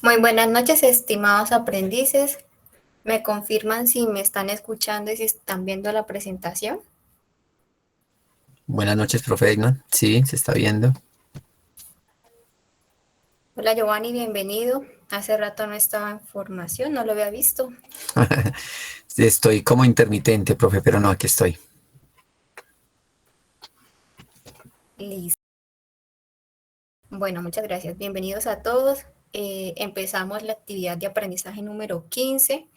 Muy buenas noches, estimados aprendices. ¿Me confirman si me están escuchando y si están viendo la presentación? Buenas noches, profe Eggman. Sí, se está viendo. Hola Giovanni, bienvenido. Hace rato no estaba en formación, no lo había visto. Estoy como intermitente, profe, pero no, aquí estoy. Listo. Bueno, muchas gracias. Bienvenidos a todos. Empezamos la actividad de aprendizaje número 15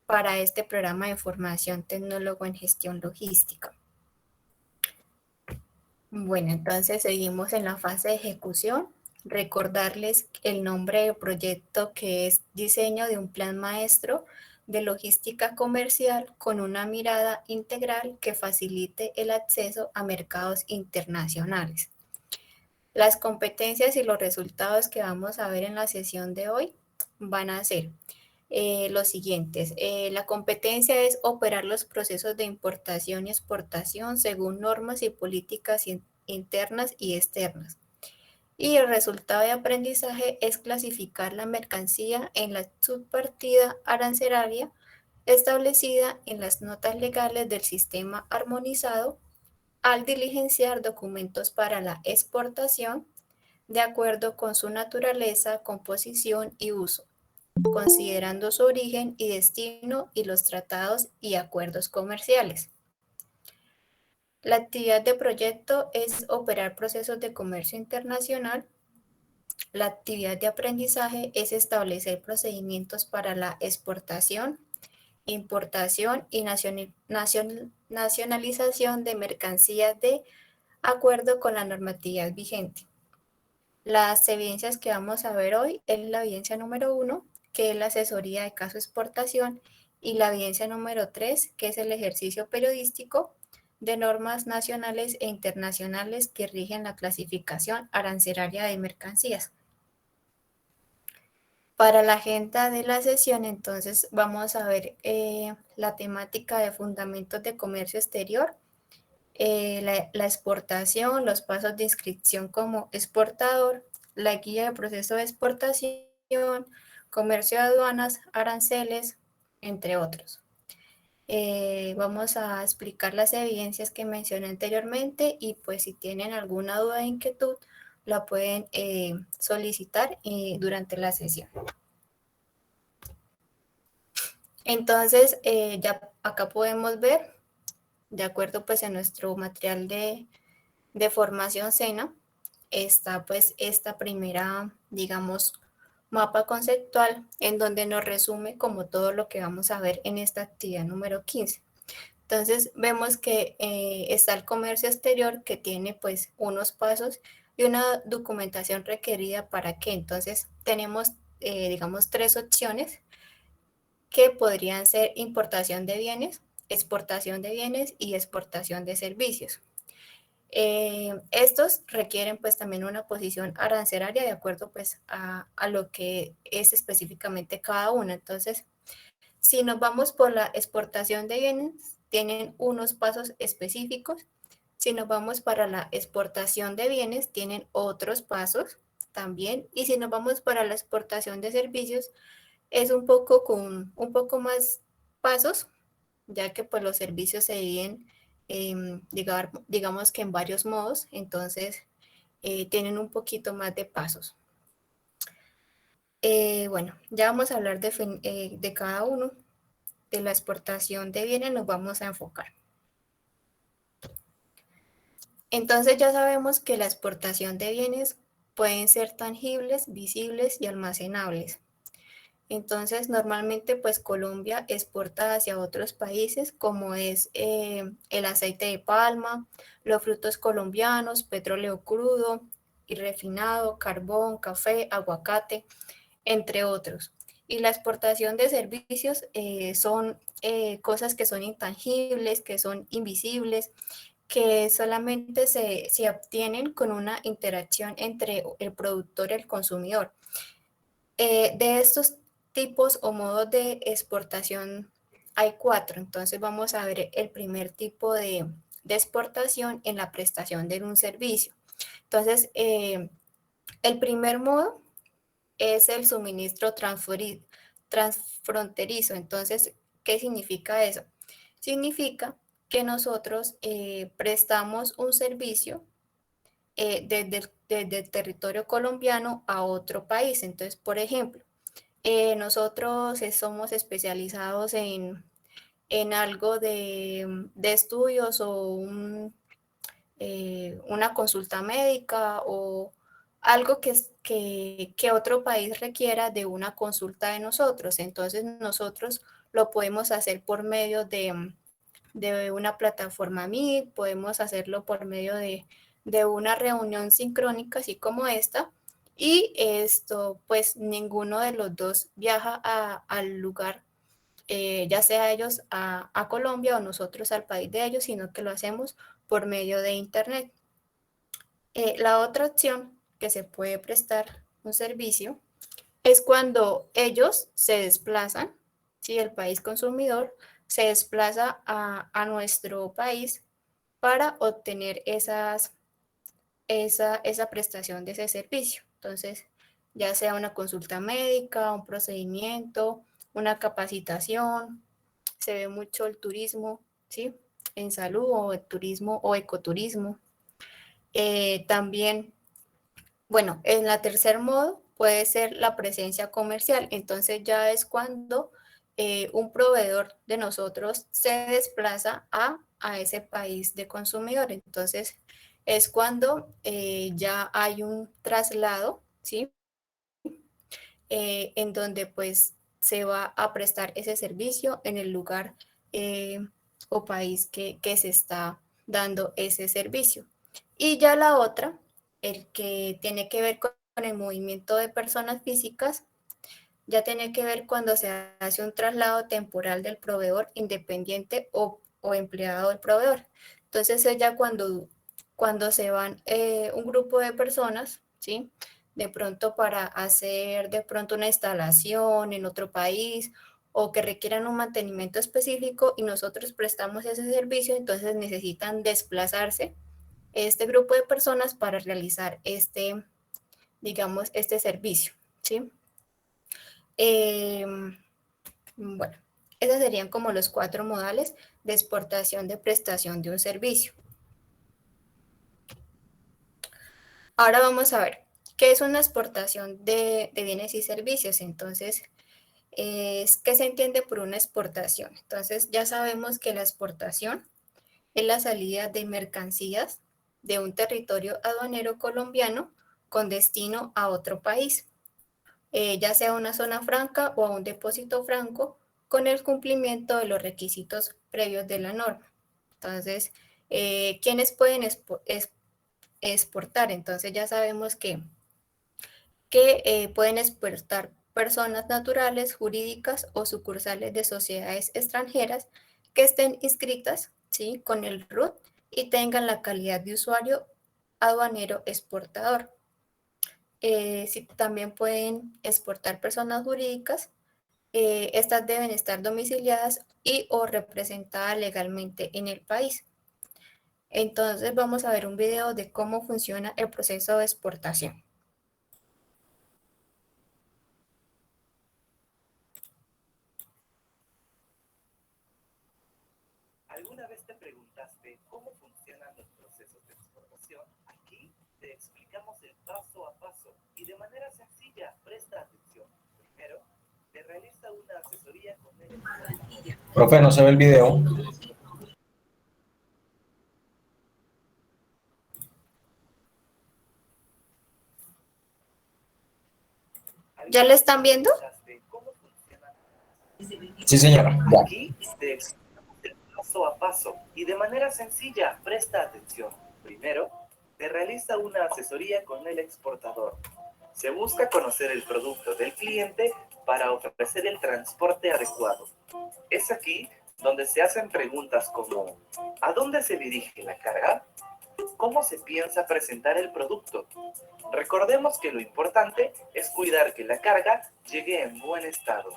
para este programa de formación tecnólogo en gestión logística. Bueno, entonces seguimos en la fase de ejecución. Recordarles el nombre del proyecto, que es diseño de un plan maestro de logística comercial con una mirada integral que facilite el acceso a mercados internacionales. Las competencias y los resultados que vamos a ver en la sesión de hoy van a ser los siguientes. La competencia es operar los procesos de importación y exportación según normas y políticas internas y externas. Y el resultado de aprendizaje es clasificar la mercancía en la subpartida arancelaria establecida en las notas legales del sistema armonizado al diligenciar documentos para la exportación de acuerdo con su naturaleza, composición y uso, considerando su origen y destino y los tratados y acuerdos comerciales. La actividad de proyecto es operar procesos de comercio internacional. La actividad de aprendizaje es establecer procedimientos para la exportación, importación y nacionalización de mercancías de acuerdo con la normatividad vigente. Las evidencias que vamos a ver hoy es la evidencia número 1, que es la asesoría de caso exportación, y la evidencia número 3, que es el ejercicio periodístico de normas nacionales e internacionales que rigen la clasificación arancelaria de mercancías. Para la agenda de la sesión, entonces, vamos a ver la temática de fundamentos de comercio exterior, la exportación, los pasos de inscripción como exportador, la guía de proceso de exportación, comercio de aduanas, aranceles, entre otros. Vamos a explicar las evidencias que mencioné anteriormente y pues si tienen alguna duda o inquietud, la pueden solicitar durante la sesión. Entonces, ya acá podemos ver, de acuerdo pues en nuestro material de formación SENA, está pues esta primera, digamos, mapa conceptual en donde nos resume como todo lo que vamos a ver en esta actividad número 15. Entonces vemos que está el comercio exterior, que tiene pues unos pasos y una documentación requerida para que entonces tenemos digamos tres opciones que podrían ser importación de bienes, exportación de bienes y exportación de servicios. Estos requieren pues también una posición arancelaria de acuerdo pues a lo que es específicamente cada una. Entonces, si nos vamos por la exportación de bienes, tienen unos pasos específicos. Si nos vamos para la exportación de bienes, tienen otros pasos también. Y si nos vamos para la exportación de servicios, es un poco con un poco más pasos, ya que pues los servicios se dividen, digamos que en varios modos, entonces tienen un poquito más de pasos. Bueno, ya vamos a hablar de cada uno. De la exportación de bienes nos vamos a enfocar. Entonces ya sabemos que la exportación de bienes pueden ser tangibles, visibles y almacenables. Entonces, normalmente, pues Colombia exporta hacia otros países como es el aceite de palma, los frutos colombianos, petróleo crudo y refinado, carbón, café, aguacate, entre otros. Y la exportación de servicios son cosas que son intangibles, que son invisibles, que solamente se obtienen con una interacción entre el productor y el consumidor. De estos tipos o modos de exportación hay cuatro. Entonces vamos a ver el primer tipo de exportación en la prestación de un servicio. Entonces, el primer modo es el suministro transfronterizo. Entonces, ¿qué significa eso? Significa que nosotros prestamos un servicio desde el territorio colombiano a otro país. Entonces, por ejemplo, nosotros somos especializados en algo de estudios o una consulta médica o algo que otro país requiera de una consulta de nosotros. Entonces nosotros lo podemos hacer por medio de una plataforma Meet, podemos hacerlo por medio de una reunión sincrónica, así como esta, y esto, pues ninguno de los dos viaja al lugar, ya sea ellos a Colombia o nosotros al país de ellos, sino que lo hacemos por medio de Internet. La otra opción que se puede prestar un servicio es cuando ellos se desplazan, si el país consumidor se desplaza a nuestro país para obtener esa prestación de ese servicio. Entonces, ya sea una consulta médica, un procedimiento, una capacitación, se ve mucho el turismo, ¿sí? En salud o el turismo o ecoturismo. También, bueno, en la tercer modo puede ser la presencia comercial. Entonces ya es cuando un proveedor de nosotros se desplaza a ese país de consumidor. Entonces es cuando ya hay un traslado, ¿sí? En donde pues se va a prestar ese servicio en el lugar o país que se está dando ese servicio. Y ya la otra, el que tiene que ver con el movimiento de personas físicas, ya tiene que ver cuando se hace un traslado temporal del proveedor independiente o empleado del proveedor. Entonces es ya cuando se van un grupo de personas, ¿sí? De pronto para hacer de pronto una instalación en otro país o que requieran un mantenimiento específico y nosotros prestamos ese servicio, entonces necesitan desplazarse este grupo de personas para realizar digamos, este servicio, ¿sí? Eh, bueno, esos serían como los 4 modales de exportación de prestación de un servicio. Ahora vamos a ver qué es una exportación de bienes y servicios. Entonces, ¿qué se entiende por una exportación? Entonces, ya sabemos que la exportación es la salida de mercancías de un territorio aduanero colombiano con destino a otro país, ya sea una zona franca o a un depósito franco, con el cumplimiento de los requisitos previos de la norma. Entonces, ¿quiénes pueden exportar? Entonces ya sabemos que pueden exportar personas naturales, jurídicas o sucursales de sociedades extranjeras que estén inscritas, ¿sí? Con el RUT y tengan la calidad de usuario aduanero exportador. Sí, también pueden exportar personas jurídicas. Estas deben estar domiciliadas y o representadas legalmente en el país. Entonces vamos a ver un video de cómo funciona el proceso de exportación. ¿Alguna vez te preguntaste cómo funcionan los procesos de exportación? Aquí te explicamos el paso a paso y de manera sencilla. Presta atención. Primero, te realiza una asesoría con el exportador. Profe, no se ve el video. ¿Ya lo están viendo? ¿Cómo funcionan? Sí, señora. Ya. Aquí te explicamos el paso a paso y de manera sencilla. Presta atención. Primero, te realiza una asesoría con el exportador. Se busca conocer el producto del cliente para ofrecer el transporte adecuado. Es aquí donde se hacen preguntas como: ¿a dónde se dirige la carga? ¿Cómo se piensa presentar el producto? Recordemos que lo importante es cuidar que la carga llegue en buen estado.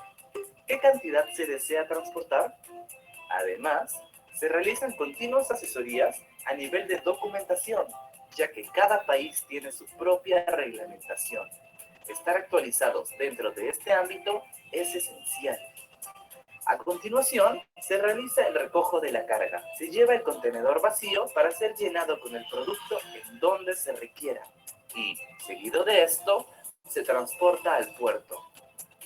¿Qué cantidad se desea transportar? Además, se realizan continuas asesorías a nivel de documentación, ya que cada país tiene su propia reglamentación. Estar actualizados dentro de este ámbito es esencial. A continuación, se realiza el recojo de la carga. Se lleva el contenedor vacío para ser llenado con el producto en donde se requiera. Y, seguido de esto, se transporta al puerto.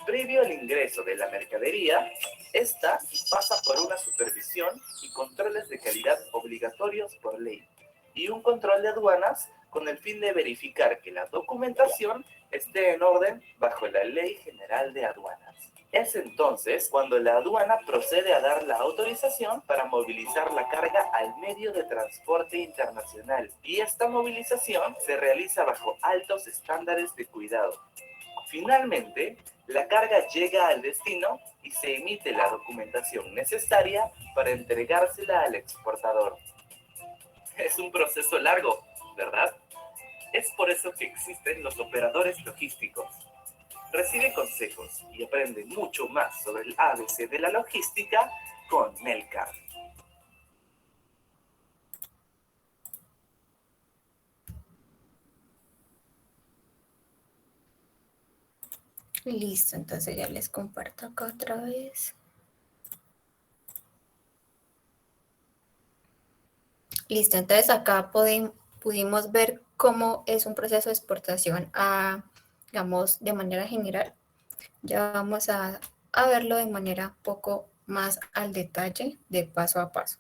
Previo al ingreso de la mercadería, esta pasa por una supervisión y controles de calidad obligatorios por ley y un control de aduanas con el fin de verificar que la documentación esté en orden bajo la Ley General de Aduanas. Es entonces cuando la aduana procede a dar la autorización para movilizar la carga al medio de transporte internacional y esta movilización se realiza bajo altos estándares de cuidado. Finalmente, la carga llega al destino y se emite la documentación necesaria para entregársela al exportador. Es un proceso largo, ¿verdad? Es por eso que existen los operadores logísticos. Recibe consejos y aprende mucho más sobre el ABC de la logística con Melcar. Listo, entonces ya les comparto acá otra vez. Listo, entonces acá pudimos ver cómo es un proceso de exportación digamos, de manera general. Ya vamos a verlo de manera un poco más al detalle, de paso a paso.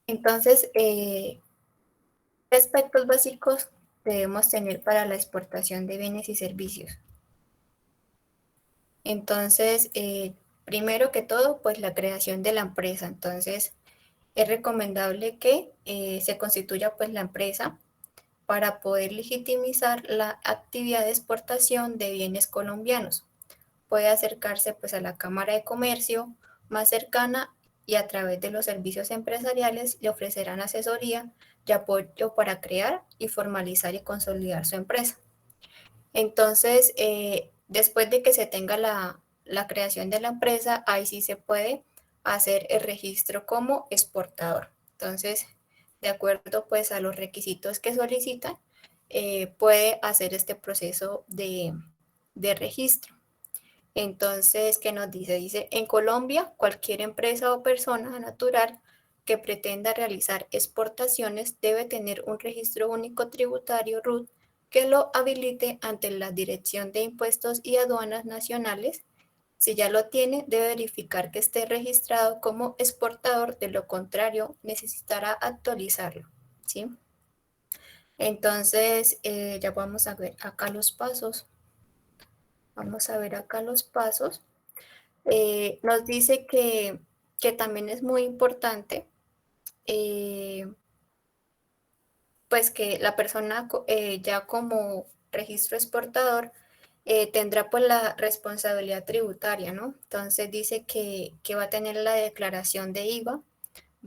Entonces, ¿qué aspectos básicos debemos tener para la exportación de bienes y servicios? Entonces, primero que todo, pues la creación de la empresa. Entonces, es recomendable que se constituya pues la empresa para poder legitimizar la actividad de exportación de bienes colombianos. Puede acercarse pues a la Cámara de Comercio más cercana y a través de los servicios empresariales le ofrecerán asesoría y apoyo para crear y formalizar y consolidar su empresa. Entonces, después de que se tenga la creación de la empresa, ahí sí se puede hacer el registro como exportador. Entonces, de acuerdo pues a los requisitos que solicitan, puede hacer este proceso de registro. Entonces, ¿qué nos dice? Dice, en Colombia, cualquier empresa o persona natural que pretenda realizar exportaciones debe tener un registro único tributario RUT que lo habilite ante la Dirección de Impuestos y Aduanas Nacionales. Si ya lo tiene, debe verificar que esté registrado como exportador, de lo contrario, necesitará actualizarlo, ¿sí? Entonces, ya vamos a ver acá los pasos. Vamos a ver acá los pasos. Nos dice que también es muy importante, pues que la persona ya como registro exportador tendrá pues la responsabilidad tributaria, ¿no? Entonces dice que va a tener la declaración de IVA,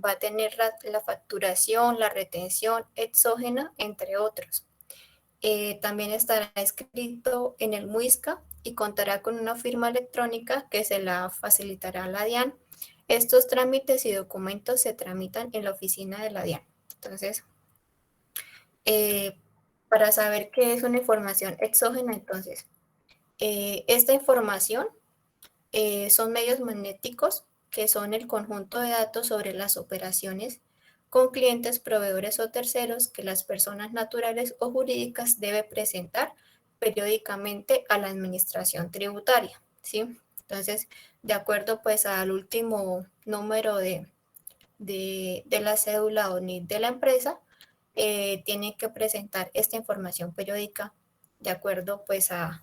va a tener la facturación, la retención exógena, entre otros. También estará escrito en el MUISCA y contará con una firma electrónica que se la facilitará a la DIAN. Estos trámites y documentos se tramitan en la oficina de la DIAN. Entonces, para saber qué es una información exógena, entonces, esta información son medios magnéticos que son el conjunto de datos sobre las operaciones con clientes, proveedores o terceros que las personas naturales o jurídicas deben presentar periódicamente a la administración tributaria, ¿sí? Entonces, de acuerdo pues al último número de la cédula o NIT de la empresa, tiene que presentar esta información periódica de acuerdo pues a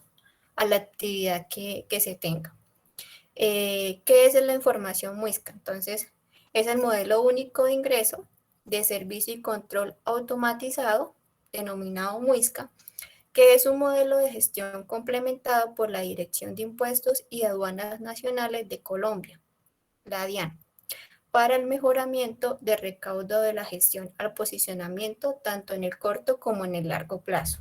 la actividad que se tenga. ¿Qué es la información MUISCA? Entonces, es el modelo único de ingreso de servicio y control automatizado, denominado MUISCA, que es un modelo de gestión complementado por la Dirección de Impuestos y Aduanas Nacionales de Colombia, la DIAN, para el mejoramiento de recaudo de la gestión al posicionamiento tanto en el corto como en el largo plazo.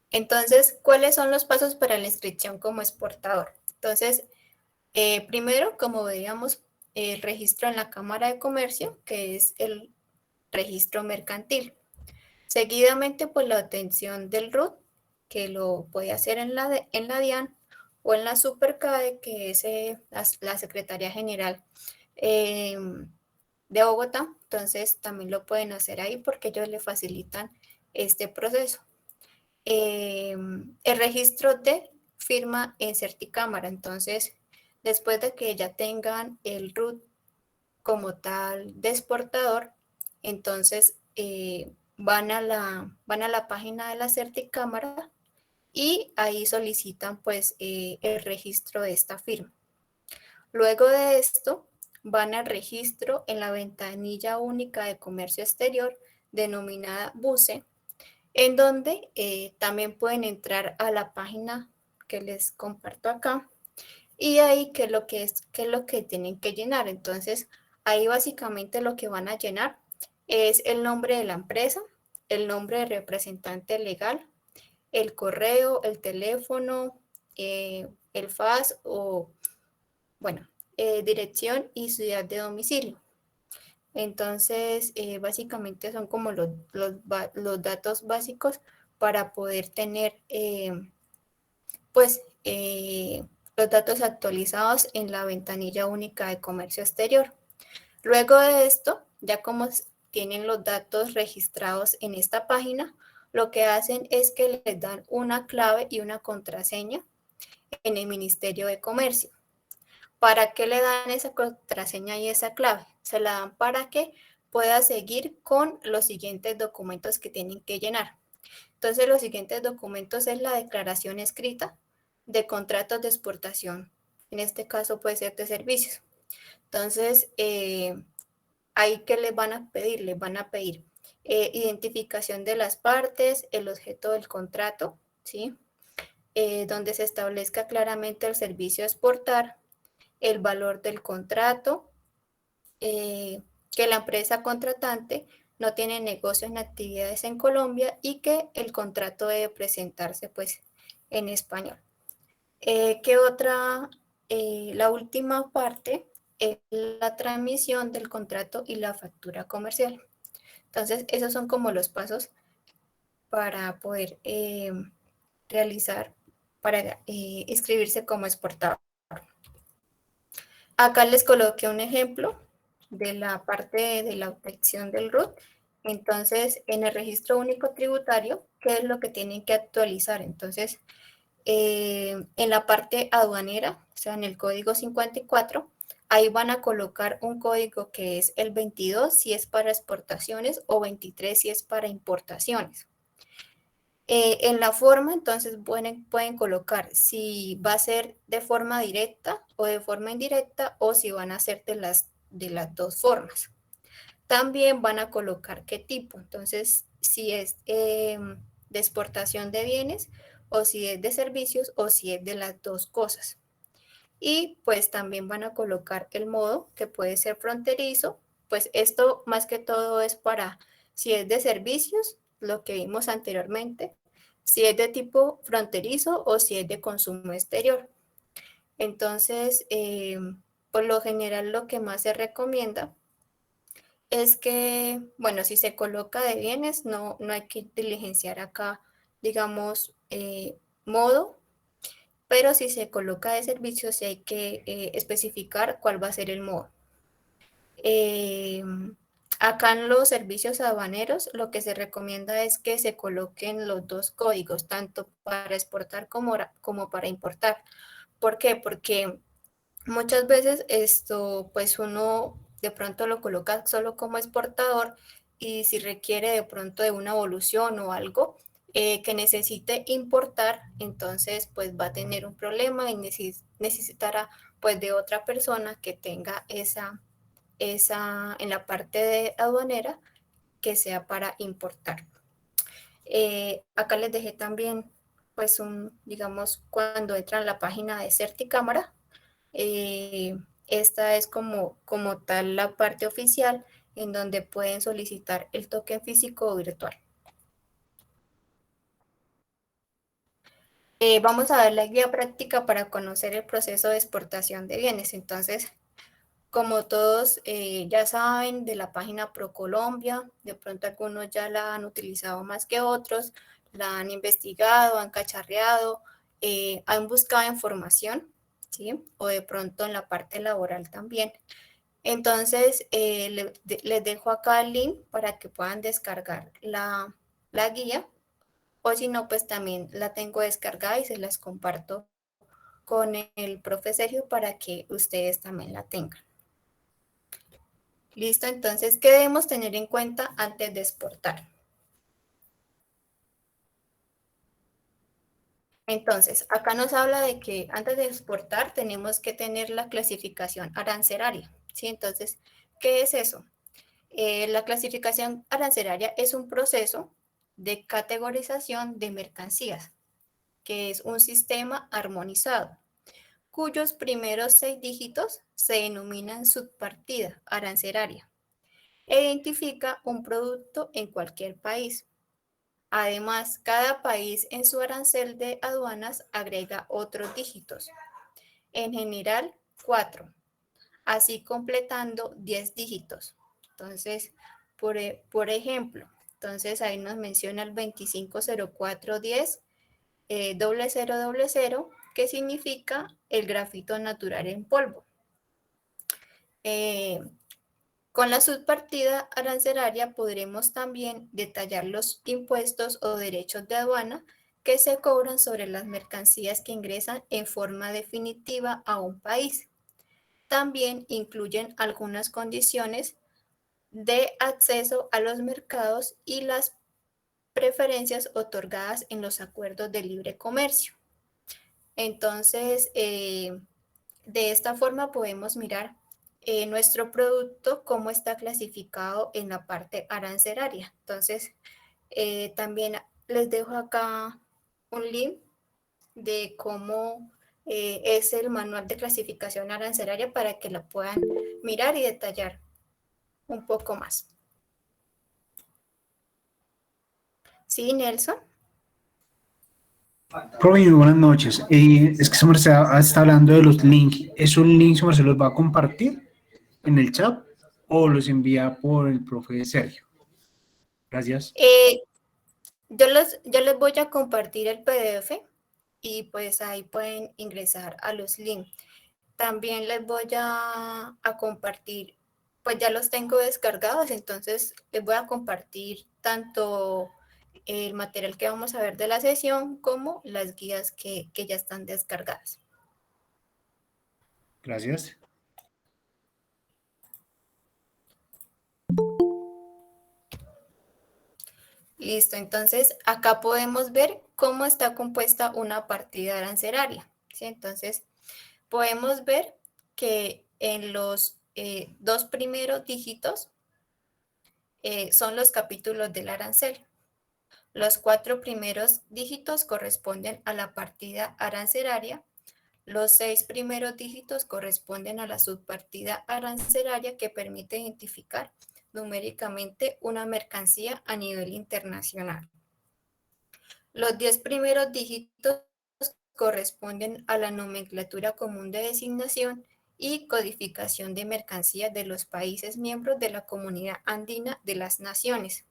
Entonces, ¿cuáles son los pasos para la inscripción como exportador? Entonces, primero, como veíamos, el registro en la Cámara de Comercio, que es el registro mercantil. Seguidamente, pues la obtención del RUT, que lo puede hacer en la DIAN o en la Supercade, que es la Secretaría General eh, de Bogotá. Entonces, también lo pueden hacer ahí porque ellos le facilitan este proceso. El registro de firma en Certicámara. Entonces, después de que ya tengan el RUT como tal de exportador, entonces van a la página de la Certicámara y ahí solicitan pues el registro de esta firma. Luego de esto, van al registro en la ventanilla única de comercio exterior denominada BUCE, en donde también pueden entrar a la página que les comparto acá y ahí qué es lo que tienen que llenar. Entonces, ahí básicamente lo que van a llenar es el nombre de la empresa, el nombre del representante legal, el correo, el teléfono, el fax o, bueno, dirección y ciudad de domicilio. Entonces, básicamente son como los datos básicos para poder tener, pues, los datos actualizados en la ventanilla única de comercio exterior. Luego de esto, ya como tienen los datos registrados en esta página, lo que hacen es que les dan una clave y una contraseña en el Ministerio de Comercio. ¿Para qué le dan esa contraseña y esa clave? Se la dan para que pueda seguir con los siguientes documentos que tienen que llenar. Entonces, los siguientes documentos es la declaración escrita de contratos de exportación. En este caso puede ser de servicios. Entonces, ahí que les van a pedir, identificación de las partes, el objeto del contrato, ¿sí? Donde se establezca claramente el servicio a exportar, el valor del contrato, que la empresa contratante no tiene negocios ni actividades en Colombia y que el contrato debe presentarse pues en español. ¿Qué otra? La última parte es la transmisión del contrato y la factura comercial. Entonces, esos son como los pasos para poder realizar, para inscribirse como exportador. Acá les coloqué un ejemplo de la parte de la obtención del RUT. Entonces, en el registro único tributario, ¿qué es lo que tienen que actualizar? Entonces, en la parte aduanera, o sea, en el código 54, ahí van a colocar un código que es el 22 si es para exportaciones o 23 si es para importaciones. En la forma, entonces pueden colocar si va a ser de forma directa o de forma indirecta o si van a ser de las dos formas. También van a colocar qué tipo, entonces si es de exportación de bienes o si es de servicios o si es de las dos cosas. Y pues también van a colocar el modo que puede ser fronterizo, pues esto más que todo es para si es de servicios, lo que vimos anteriormente, si es de tipo fronterizo o si es de consumo exterior. Entonces, por lo general lo que más se recomienda es que, bueno, si se coloca de bienes, no hay que diligenciar acá, digamos, modo, pero si se coloca de servicios, sí hay que especificar cuál va a ser el modo. Acá en los servicios aduaneros, lo que se recomienda es que se coloquen los dos códigos, tanto para exportar como para importar. ¿Por qué? Porque muchas veces esto, pues uno de pronto lo coloca solo como exportador y si requiere de pronto de una evolución o algo que necesite importar, entonces pues va a tener un problema y necesitará pues de otra persona que tenga esa en la parte de aduanera que sea para importar. Acá les dejé también pues digamos, cuando entran a la página de Certicámara, esta es como tal la parte oficial en donde pueden solicitar el token físico o virtual. Vamos a ver la guía práctica para conocer el proceso de exportación de bienes. Entonces, Como todos ya saben de la página ProColombia, de pronto algunos ya la han utilizado más que otros, la han investigado, han cacharreado, han buscado información, ¿sí? O de pronto en la parte laboral también. Entonces, les dejo acá el link para que puedan descargar la guía, o si no, pues también la tengo descargada y se las comparto con el profe Sergio para que ustedes también la tengan. Listo, entonces, ¿qué debemos tener en cuenta antes de exportar? Entonces, acá nos habla de que antes de exportar tenemos que tener la clasificación arancelaria, ¿sí? Entonces, ¿qué es eso? La clasificación arancelaria es un proceso de categorización de mercancías, que es un sistema armonizado, cuyos primeros 6 dígitos se denominan subpartida arancelaria e identifica un producto en cualquier país. Además, cada país en su arancel de aduanas agrega otros dígitos, en general 4, así completando 10 dígitos. Entonces, por ejemplo, entonces ahí nos menciona el 250410 0000, que significa el grafito natural en polvo. Con la subpartida arancelaria podremos también detallar los impuestos o derechos de aduana que se cobran sobre las mercancías que ingresan en forma definitiva a un país. También incluyen algunas condiciones de acceso a los mercados y las preferencias otorgadas en los acuerdos de libre comercio. Entonces, de esta forma podemos mirar nuestro producto, cómo está clasificado en la parte arancelaria. Entonces, también les dejo acá un link de cómo es el manual de clasificación arancelaria para que la puedan mirar y detallar un poco más. ¿Sí, Nelson? Profe, muy buenas noches. Es que su merced está hablando de los links. ¿Esos links su merced los va a compartir en el chat o los envía por el profe Sergio? Gracias. Yo les voy a compartir el PDF y pues ahí pueden ingresar a los links. También les voy a compartir, pues ya los tengo descargados, entonces les voy a compartir tanto el material que vamos a ver de la sesión como las guías que ya están descargadas. Gracias. Listo, entonces acá podemos ver cómo está compuesta una partida arancelaria, ¿sí? Entonces podemos ver que en los 2 primeros dígitos son los capítulos del arancel. Los 4 primeros dígitos corresponden a la partida arancelaria. Los 6 primeros dígitos corresponden a la subpartida arancelaria que permite identificar numéricamente una mercancía a nivel internacional. Los 10 primeros dígitos corresponden a la nomenclatura común de designación y codificación de mercancías de los países miembros de la Comunidad Andina de las Naciones.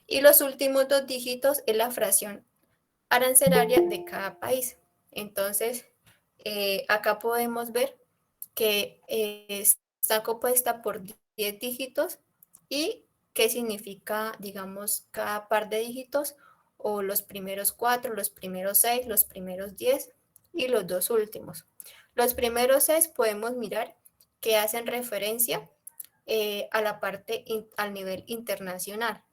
Y los últimos 2 dígitos es la fracción arancelaria de cada país. Entonces, acá podemos ver que está compuesta por 10 dígitos y qué significa, digamos, cada par de dígitos, o los primeros 4, los primeros 6, los primeros 10 y los 2 últimos. Los primeros 6 podemos mirar que hacen referencia a la parte al nivel internacional.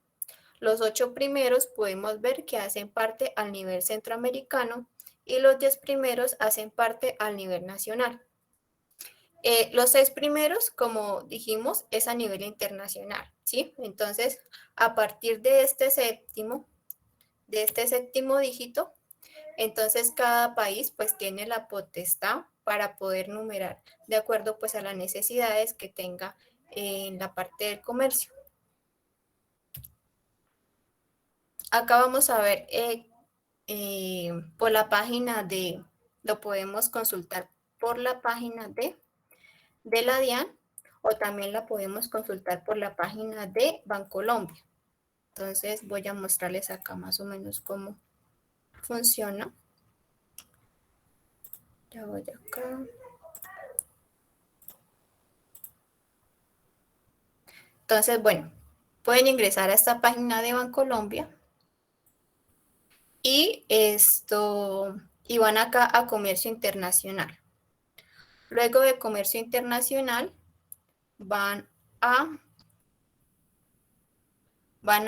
Los 8 primeros podemos ver que hacen parte al nivel centroamericano y los 10 primeros hacen parte al nivel nacional. Los 6 primeros, como dijimos, es a nivel internacional, ¿sí? Entonces, a partir de este séptimo dígito, entonces cada país pues tiene la potestad para poder numerar de acuerdo pues a las necesidades que tenga en la parte del comercio. Acá vamos a ver por la página lo podemos consultar por la página de la DIAN, o también la podemos consultar por la página de Bancolombia. Entonces voy a mostrarles acá más o menos cómo funciona. Ya voy acá. Entonces, bueno, pueden ingresar a esta página de Bancolombia y van acá a comercio internacional. Luego de comercio internacional van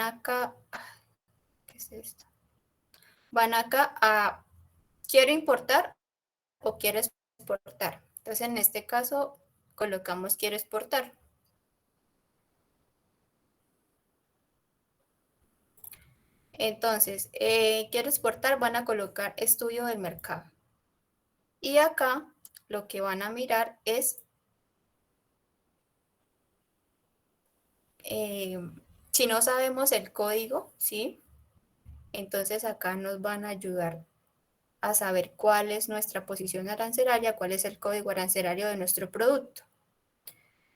acá, ¿qué es esto? Van acá a quiero importar o quiero exportar. Entonces, en este caso, colocamos quiero exportar. Entonces, quiero exportar, van a colocar estudio del mercado. Y acá lo que van a mirar es si no sabemos el código, ¿sí? Entonces acá nos van a ayudar a saber cuál es nuestra posición arancelaria, cuál es el código arancelario de nuestro producto.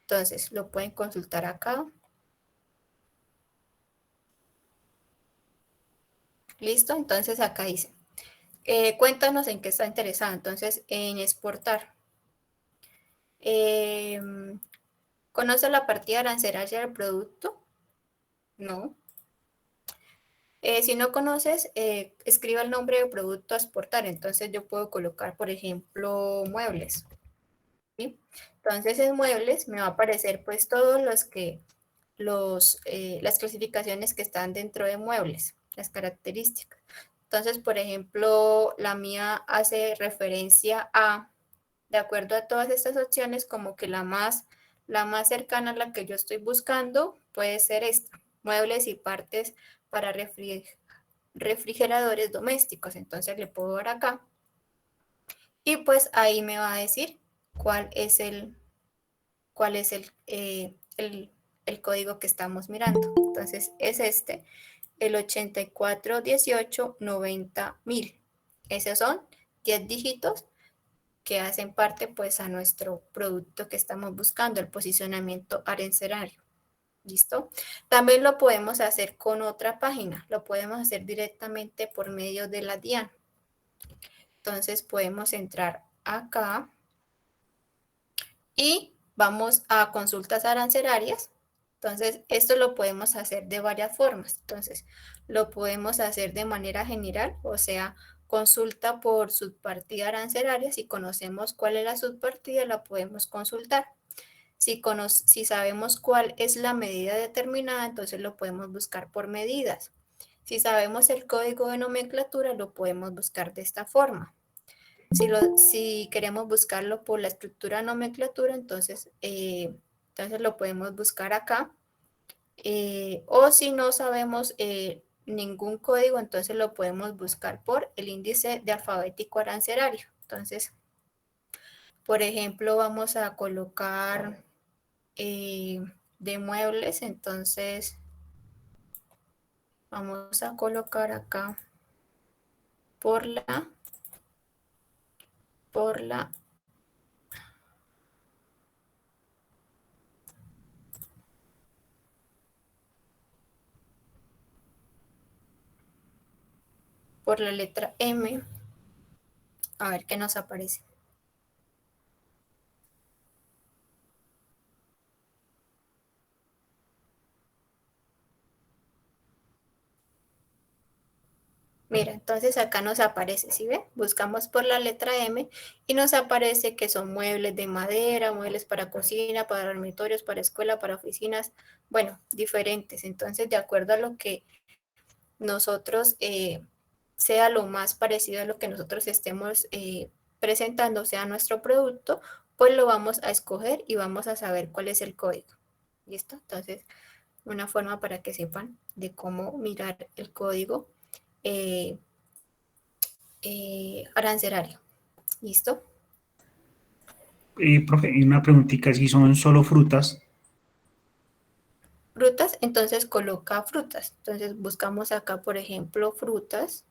Entonces, lo pueden consultar acá. ¿Listo? Entonces acá dice, cuéntanos en qué está interesado. Entonces, en exportar. ¿Conoce la partida arancelaria del producto? No. Si no conoces, escriba el nombre del producto a exportar. Entonces yo puedo colocar, por ejemplo, muebles. ¿Sí? Entonces en muebles me va a aparecer pues todos las clasificaciones que están dentro de muebles, las características. Entonces, por ejemplo, la mía hace referencia a, de acuerdo a todas estas opciones, como que la más cercana a la que yo estoy buscando puede ser esta, muebles y partes para refrigeradores domésticos. Entonces le puedo dar acá y pues ahí me va a decir cuál es el código que estamos mirando. Entonces es el 841890.000. Esos son 10 dígitos que hacen parte pues a nuestro producto que estamos buscando, el posicionamiento arancelario. ¿Listo? También lo podemos hacer con otra página, lo podemos hacer directamente por medio de la DIAN. Entonces podemos entrar acá y vamos a consultas arancelarias. Entonces esto lo podemos hacer de varias formas. Entonces lo podemos hacer de manera general, o sea, consulta por subpartida arancelaria. Si conocemos cuál es la subpartida, la podemos consultar. Si sabemos cuál es la medida determinada, entonces lo podemos buscar por medidas. Si sabemos el código de nomenclatura, lo podemos buscar de esta forma. Si queremos buscarlo por la estructura nomenclatura, entonces lo podemos buscar acá. O si no sabemos ningún código, entonces lo podemos buscar por el índice de alfabético arancelario. Entonces, por ejemplo, vamos a colocar de muebles, entonces vamos a colocar acá por la letra M, a ver qué nos aparece. Mira, entonces acá nos aparece, ¿sí ve? Buscamos por la letra M y nos aparece que son muebles de madera, muebles para cocina, para dormitorios, para escuela, para oficinas, bueno, diferentes. Entonces, de acuerdo a lo que nosotros sea lo más parecido a lo que nosotros estemos presentando, sea nuestro producto, pues lo vamos a escoger y vamos a saber cuál es el código. ¿Listo? Entonces, una forma para que sepan de cómo mirar el código arancelario. ¿Listo? Profe, y una preguntita, si son solo frutas. Frutas, entonces coloca frutas. Entonces buscamos acá, por ejemplo, frutas.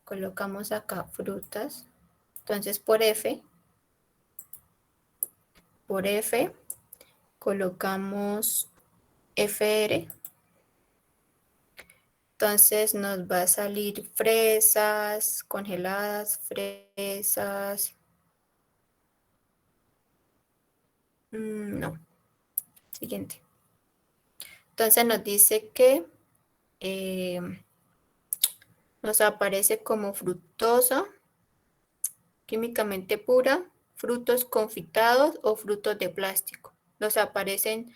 Colocamos acá frutas. Entonces por F por F, colocamos FR. Entonces nos va a salir fresas congeladas, fresas. No. Siguiente. Entonces nos dice que nos aparece como fructosa, químicamente pura, frutos confitados o frutos de plástico. Nos aparecen,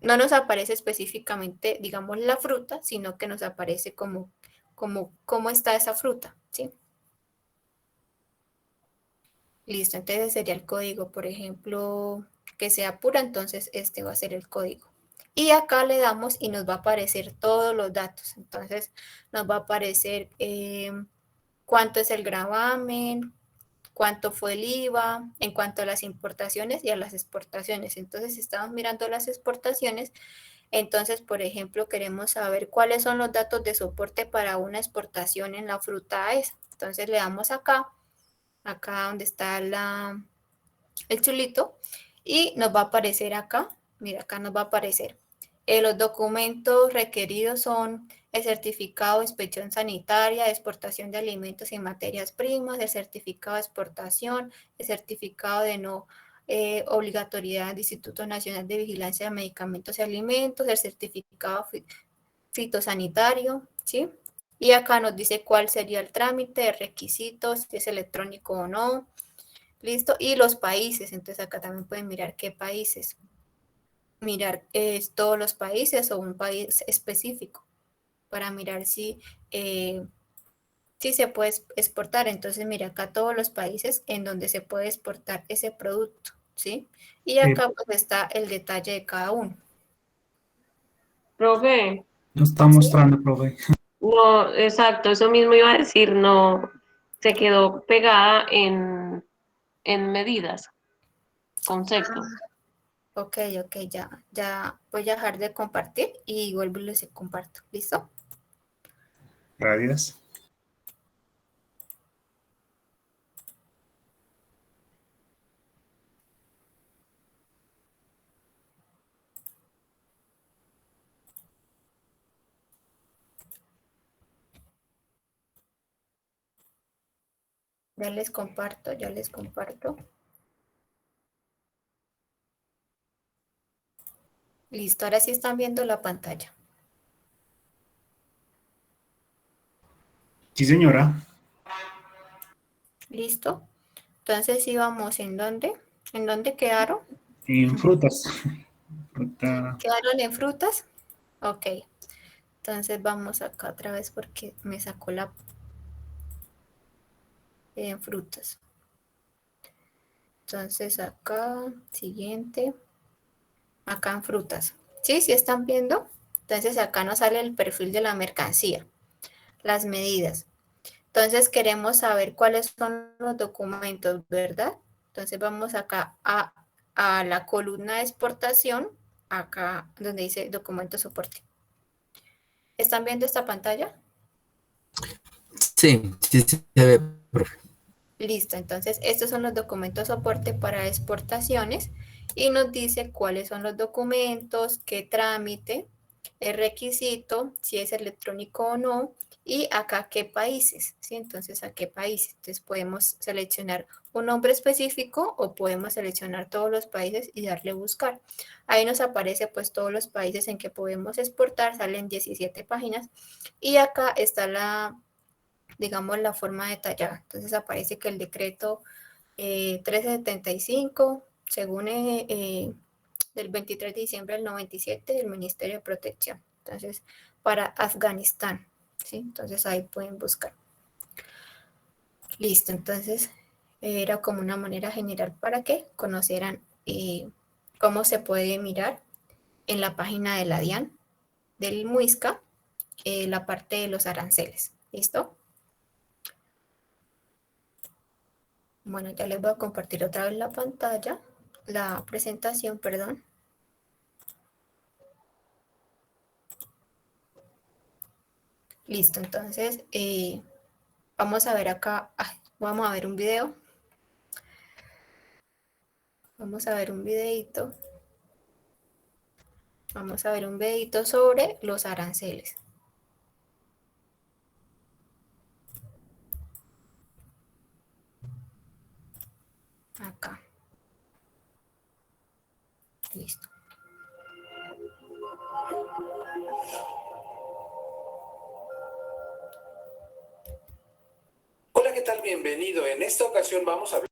no nos aparece específicamente, digamos, la fruta, sino que nos aparece como cómo está esa fruta, ¿sí? Listo, entonces sería el código, por ejemplo, que sea pura, entonces este va a ser el código. Y acá le damos y nos va a aparecer todos los datos. Entonces nos va a aparecer cuánto es el gravamen, cuánto fue el IVA, en cuanto a las importaciones y a las exportaciones. Entonces, si estamos mirando las exportaciones, entonces, por ejemplo, queremos saber cuáles son los datos de soporte para una exportación en la fruta esa. Entonces le damos acá donde está el chulito, y nos va a aparecer acá, mira, acá nos va a aparecer. Los documentos requeridos son el certificado de inspección sanitaria, de exportación de alimentos y materias primas, el certificado de exportación, el certificado de no obligatoriedad del Instituto Nacional de Vigilancia de Medicamentos y Alimentos, el certificado fitosanitario, ¿sí? Y acá nos dice cuál sería el trámite, el requisito, si es electrónico o no. Listo. Y los países. Entonces acá también pueden mirar qué países. Mirar todos los países o un país específico para mirar si se puede exportar. Entonces mira acá todos los países en donde se puede exportar ese producto, ¿sí? Y acá pues está el detalle de cada uno. Profe, Nos está ¿Sí? mostrando, profe. no, exacto, eso mismo iba a decir, no, se quedó pegada en medidas, concepto. Ok, ya voy a dejar de compartir y vuelvo y les comparto. ¿Listo? Gracias. Ya les comparto, ya les comparto. Listo, ahora sí están viendo la pantalla. Sí, señora. ¿Listo? Entonces íbamos ¿en dónde? ¿En dónde quedaron? En frutas. Fruta. ¿Quedaron en frutas? Ok. Entonces vamos acá otra vez porque me sacó la en frutas. Entonces acá, siguiente. Acá en frutas. ¿Sí? ¿Sí están viendo? Entonces acá nos sale el perfil de la mercancía, las medidas. Entonces queremos saber cuáles son los documentos, ¿verdad? Entonces vamos acá a la columna de exportación, acá donde dice documento soporte. ¿Están viendo esta pantalla? Sí, sí se ve, profe. Listo, entonces estos son los documentos soporte para exportaciones y nos dice cuáles son los documentos, qué trámite, el requisito, si es electrónico o no, y acá qué países, ¿sí? Entonces, ¿a qué países? Entonces podemos seleccionar un nombre específico o podemos seleccionar todos los países y darle buscar. Ahí nos aparece pues todos los países en que podemos exportar, salen 17 páginas y acá está digamos, la forma detallada. Entonces aparece que el decreto 1375, según del 23 de diciembre del 97 del Ministerio de Protección. Entonces, para Afganistán, ¿sí? Entonces ahí pueden buscar. Listo, entonces era como una manera general para que conocieran cómo se puede mirar en la página de la DIAN, del MUISCA, la parte de los aranceles. ¿Listo? Bueno, ya les voy a compartir otra vez la pantalla, la presentación, perdón. Listo, entonces vamos a ver acá, vamos a ver un video. Vamos a ver un videito. Vamos a ver un videito sobre los aranceles. Acá. Listo. Hola, ¿qué tal? Bienvenido. En esta ocasión vamos a hablar.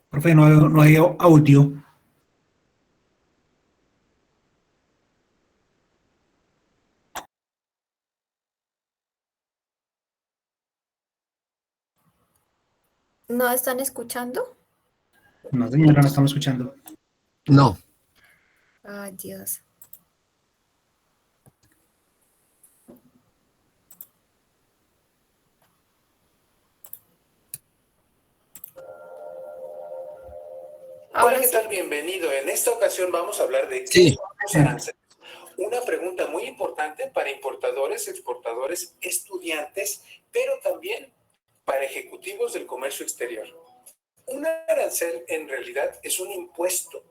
Profe, no hay audio. ¿No están escuchando? No, señora, no estamos escuchando. No. Ay, Dios. Hola, ¿qué tal? Bienvenido. En esta ocasión vamos a hablar de qué son los aranceles. Una pregunta muy importante para importadores, exportadores, estudiantes, pero también para ejecutivos del comercio exterior. Un arancel en realidad es un impuesto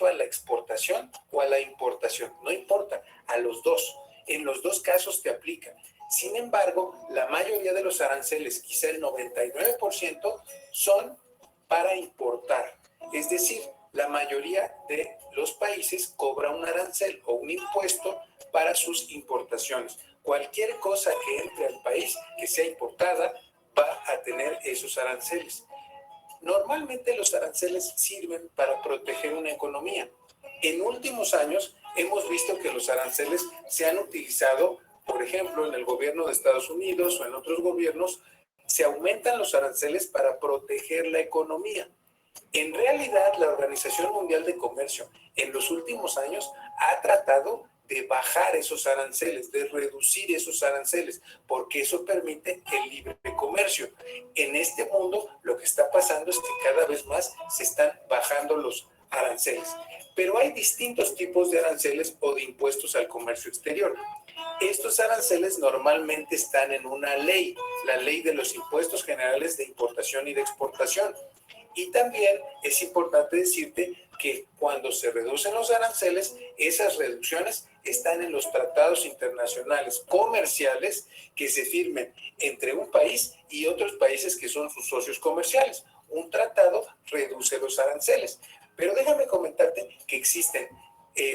a la exportación o a la importación, no importa, a los dos. En los dos casos te aplica. Sin embargo, la mayoría de los aranceles, quizá el 99%, son para importar. Es decir, la mayoría de los países cobra un arancel o un impuesto para sus importaciones. Cualquier cosa que entre al país que sea importada va a tener esos aranceles. Normalmente los aranceles sirven para proteger una economía. En últimos años hemos visto que los aranceles se han utilizado, por ejemplo, en el gobierno de Estados Unidos o en otros gobiernos, se aumentan los aranceles para proteger la economía. En realidad, la Organización Mundial de Comercio en los últimos años ha tratado de bajar esos aranceles, de reducir esos aranceles, porque eso permite el libre comercio. En este mundo lo que está pasando es que cada vez más se están bajando los aranceles. Pero hay distintos tipos de aranceles o de impuestos al comercio exterior. Estos aranceles normalmente están en una ley, la Ley de los Impuestos Generales de Importación y de Exportación. Y también es importante decirte que cuando se reducen los aranceles, esas reducciones están en los tratados internacionales comerciales que se firmen entre un país y otros países que son sus socios comerciales. Un tratado reduce los aranceles. Pero déjame comentarte que existen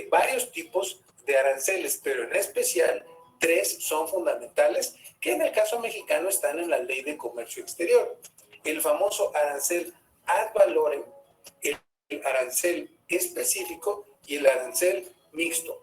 varios tipos de aranceles, pero en especial 3 son fundamentales que en el caso mexicano están en la Ley de Comercio Exterior. El famoso arancel ad valorem, el arancel específico y el arancel mixto.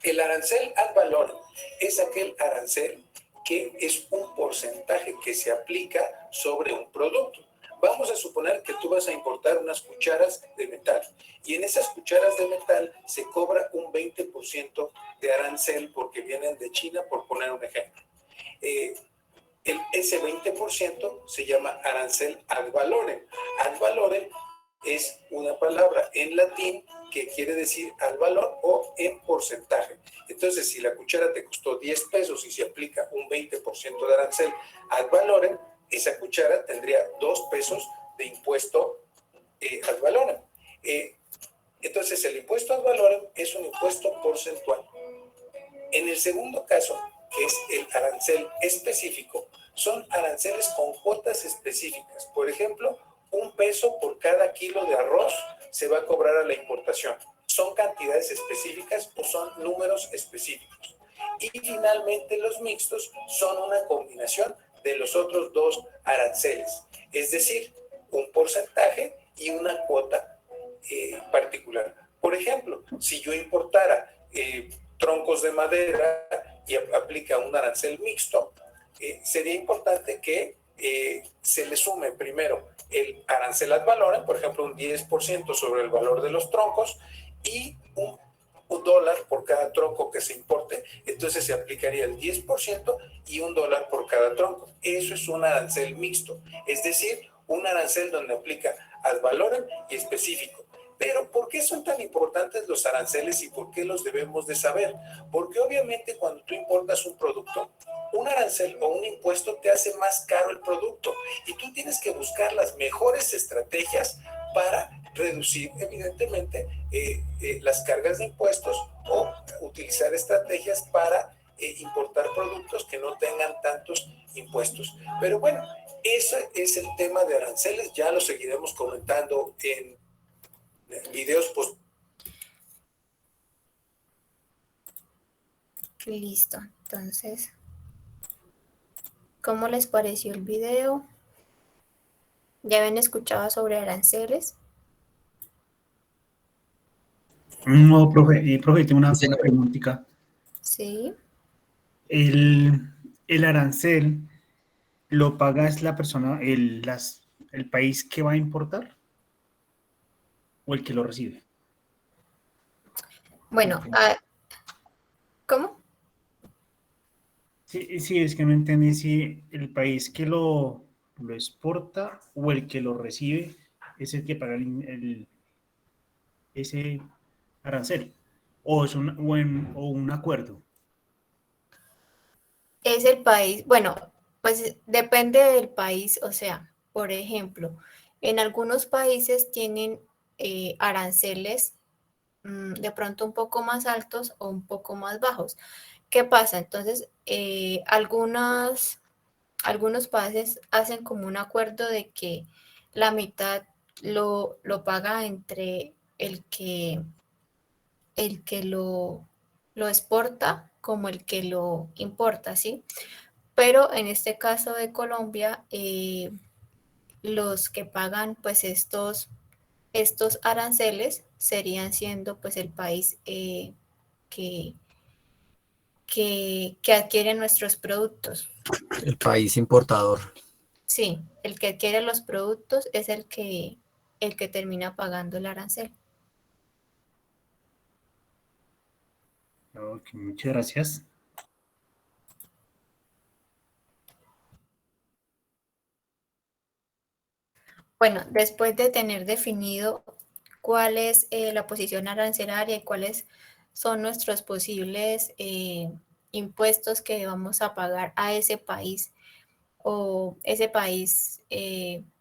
El arancel ad valorem es aquel arancel que es un porcentaje que se aplica sobre un producto. Vamos a suponer que tú vas a importar unas cucharas de metal y en esas cucharas de metal se cobra un 20% de arancel porque vienen de China, por poner un ejemplo. Ese 20% se llama arancel ad valorem. Ad valorem es una palabra en latín que quiere decir al valor o en porcentaje. Entonces, si la cuchara te costó 10 pesos y se aplica un 20% de arancel ad valorem, esa cuchara tendría 2 pesos de impuesto ad valorem. Entonces, el impuesto ad valorem es un impuesto porcentual. En el segundo caso, que es el arancel específico, son aranceles con cuotas específicas. Por ejemplo, 1 peso por cada kilo de arroz se va a cobrar a la importación. ¿Son cantidades específicas o son números específicos? Y finalmente los mixtos son una combinación de los otros 2 aranceles, es decir, un porcentaje y una cuota particular. Por ejemplo, si yo importara troncos de madera y aplica un arancel mixto, sería importante que se le sume primero el arancel ad valorem, por ejemplo, un 10% sobre el valor de los troncos y un $1 por cada tronco que se importe, entonces se aplicaría el 10% y $1 por cada tronco. Eso es un arancel mixto, es decir, un arancel donde aplica ad valorem y específico. Pero ¿por qué son tan importantes los aranceles y por qué los debemos de saber? Porque obviamente cuando tú importas un producto, un arancel o un impuesto te hace más caro el producto y tú tienes que buscar las mejores estrategias para reducir evidentemente las cargas de impuestos o utilizar estrategias para importar productos que no tengan tantos impuestos. Pero bueno, ese es el tema de aranceles, ya lo seguiremos comentando en videos post. Listo, entonces, ¿cómo les pareció el video? ¿Ya habían escuchado sobre aranceles? No, profe, tengo una preguntita. Sí. El arancel lo paga es la persona, el país que va a importar o el que lo recibe. Bueno, ¿cómo? Sí, es que no entendí si el país que lo exporta o el que lo recibe es el que paga ese arancel o es un acuerdo. Es el país, bueno, pues depende del país, o sea, por ejemplo, en algunos países tienen aranceles de pronto un poco más altos o un poco más bajos. ¿Qué pasa? Entonces, algunos países hacen como un acuerdo de que la mitad lo paga entre el que lo exporta como el que lo importa, ¿sí? Pero en este caso de Colombia, los que pagan pues estos aranceles serían siendo pues el país que, que adquiere nuestros productos. El país importador. Sí, el que adquiere los productos es el que termina pagando el arancel. Ok, muchas gracias. Bueno, después de tener definido cuál es la posición arancelaria y cuáles son nuestros posibles impuestos que vamos a pagar a ese país o ese país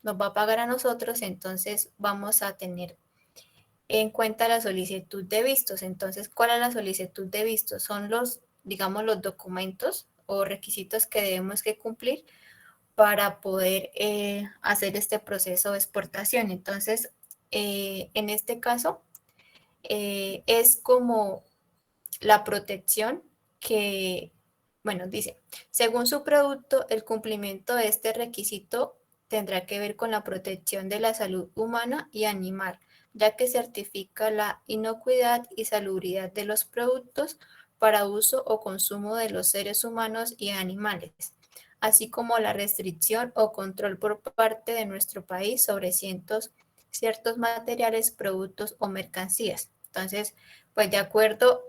nos va a pagar a nosotros, entonces vamos a tener en cuenta la solicitud de vistos. Entonces, ¿cuál es la solicitud de vistos? Son digamos, los documentos o requisitos que debemos que cumplir para poder hacer este proceso de exportación. Entonces, en este caso, es como la protección que, bueno, dice, según su producto, el cumplimiento de este requisito tendrá que ver con la protección de la salud humana y animal, ya que certifica la inocuidad y salubridad de los productos para uso o consumo de los seres humanos y animales, así como la restricción o control por parte de nuestro país sobre ciertos materiales, productos o mercancías. Entonces, pues de acuerdo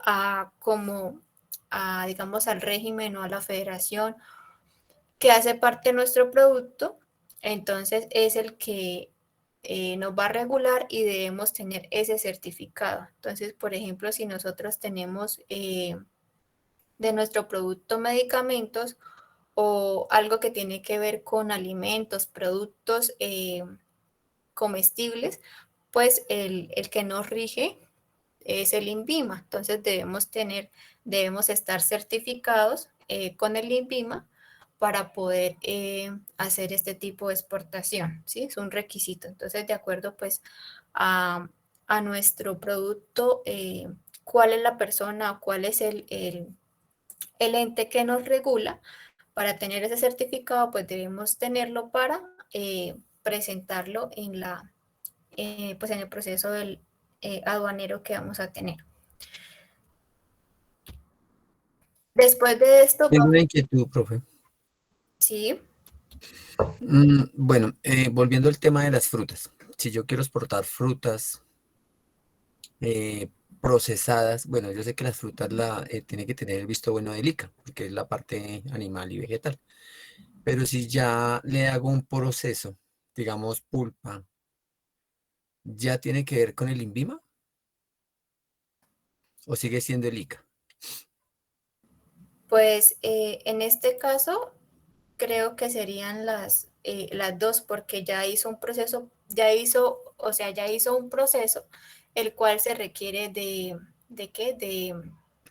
digamos, al régimen o a la federación que hace parte de nuestro producto, entonces es el que nos va a regular y debemos tener ese certificado. Entonces, por ejemplo, si nosotros tenemos de nuestro producto medicamentos o algo que tiene que ver con alimentos, productos comestibles, pues el que nos rige es el INVIMA. Entonces debemos estar certificados con el INVIMA para poder hacer este tipo de exportación, ¿sí? Es un requisito. Entonces, de acuerdo pues a nuestro producto, cuál es la persona, cuál es el ente que nos regula. Para tener ese certificado, pues debemos tenerlo para presentarlo pues en el proceso del aduanero que vamos a tener. Después de esto, Tengo una inquietud, profe. sí. Bueno, volviendo al tema de las frutas. Si yo quiero exportar frutas, procesadas. Bueno, yo sé que las frutas tiene que tener el visto bueno del ICA, porque es la parte animal y vegetal. Pero si ya le hago un proceso, digamos pulpa, ¿ya tiene que ver con el INVIMA o sigue siendo el ICA? Pues en este caso creo que serían las dos, porque ya hizo un proceso, o sea, ya hizo un proceso el cual se requiere ¿de qué? De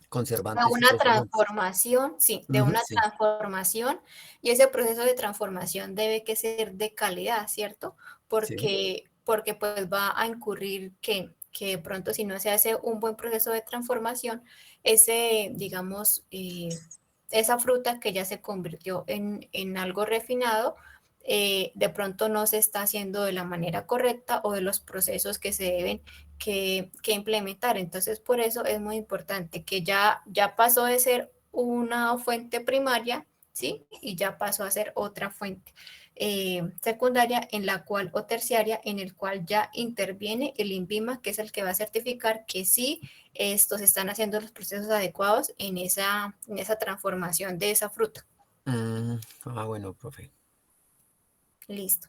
Conservantes y una preservantes. transformación, sí, de Ujú, una sí, transformación, y ese proceso de transformación debe que ser de calidad, ¿cierto? sí. Porque pues va a incurrir que de pronto si no se hace un buen proceso de transformación, digamos, esa fruta que ya se convirtió en algo refinado, de pronto no se está haciendo de la manera correcta o de los procesos que se deben que implementar. Entonces, por eso es muy importante que ya pasó de ser una fuente primaria, ¿sí? Y ya pasó a ser otra fuente secundaria en la cual, o terciaria, en el cual ya interviene el INVIMA, que es el que va a certificar que sí estos están haciendo los procesos adecuados en esa transformación de esa fruta. Bueno, profe. Listo.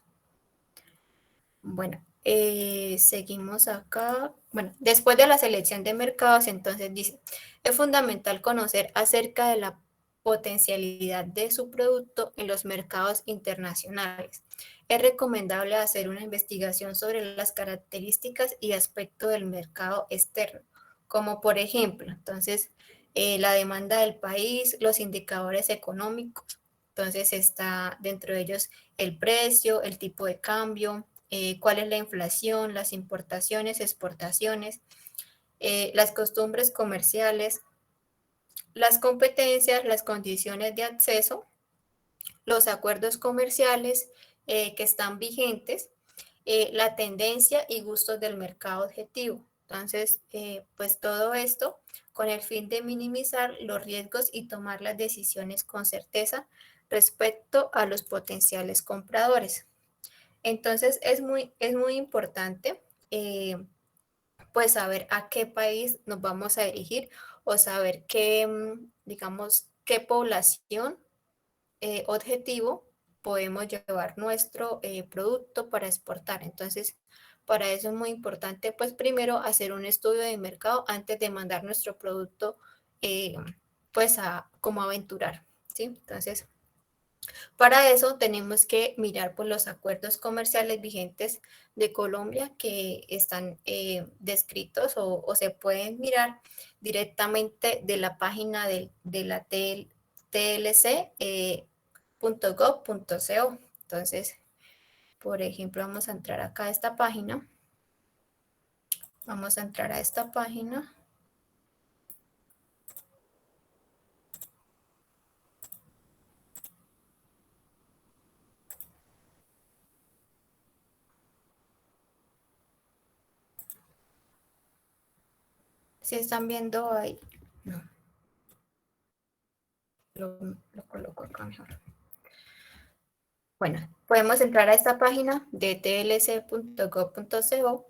Bueno, seguimos acá. Bueno, después de la selección de mercados, entonces dice, es fundamental conocer acerca de la potencialidad de su producto en los mercados internacionales. Es recomendable hacer una investigación sobre las características y aspectos del mercado externo, como por ejemplo, entonces, la demanda del país, los indicadores económicos. Entonces está dentro de ellos el precio, el tipo de cambio, cuál es la inflación, las importaciones, exportaciones, las costumbres comerciales, las competencias, las condiciones de acceso, los acuerdos comerciales que están vigentes, la tendencia y gustos del mercado objetivo. Entonces, pues todo esto con el fin de minimizar los riesgos y tomar las decisiones con certeza respecto a los potenciales compradores. Entonces es muy importante pues saber a qué país nos vamos a dirigir o saber qué, digamos, qué población objetivo podemos llevar nuestro producto para exportar. Entonces, para eso es muy importante pues primero hacer un estudio de mercado antes de mandar nuestro producto eh, pues como aventurar, ¿sí? Entonces, para eso tenemos que mirar por los acuerdos comerciales vigentes de Colombia que están descritos o se pueden mirar directamente de la página de la tlc.gov.co. Entonces, por ejemplo, vamos a entrar acá a esta página. Vamos a entrar a esta página. Si están viendo ahí, no, lo coloco acá mejor. Bueno, podemos entrar a esta página de tlc.gov.co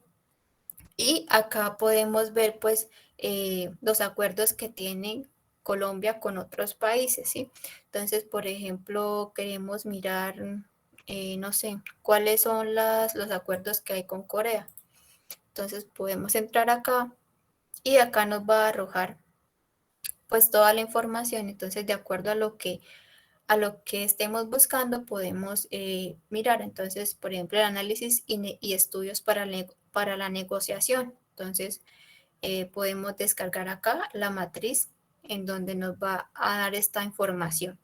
y acá podemos ver pues los acuerdos que tiene Colombia con otros países, ¿sí? Entonces, por ejemplo, queremos mirar, no sé, cuáles son los acuerdos que hay con Corea. Entonces, podemos entrar acá y acá nos va a arrojar pues toda la información. Entonces, de acuerdo a lo que estemos buscando, podemos mirar. Entonces, por ejemplo, el análisis y estudios para la negociación. Entonces, podemos descargar acá la matriz en donde nos va a dar esta información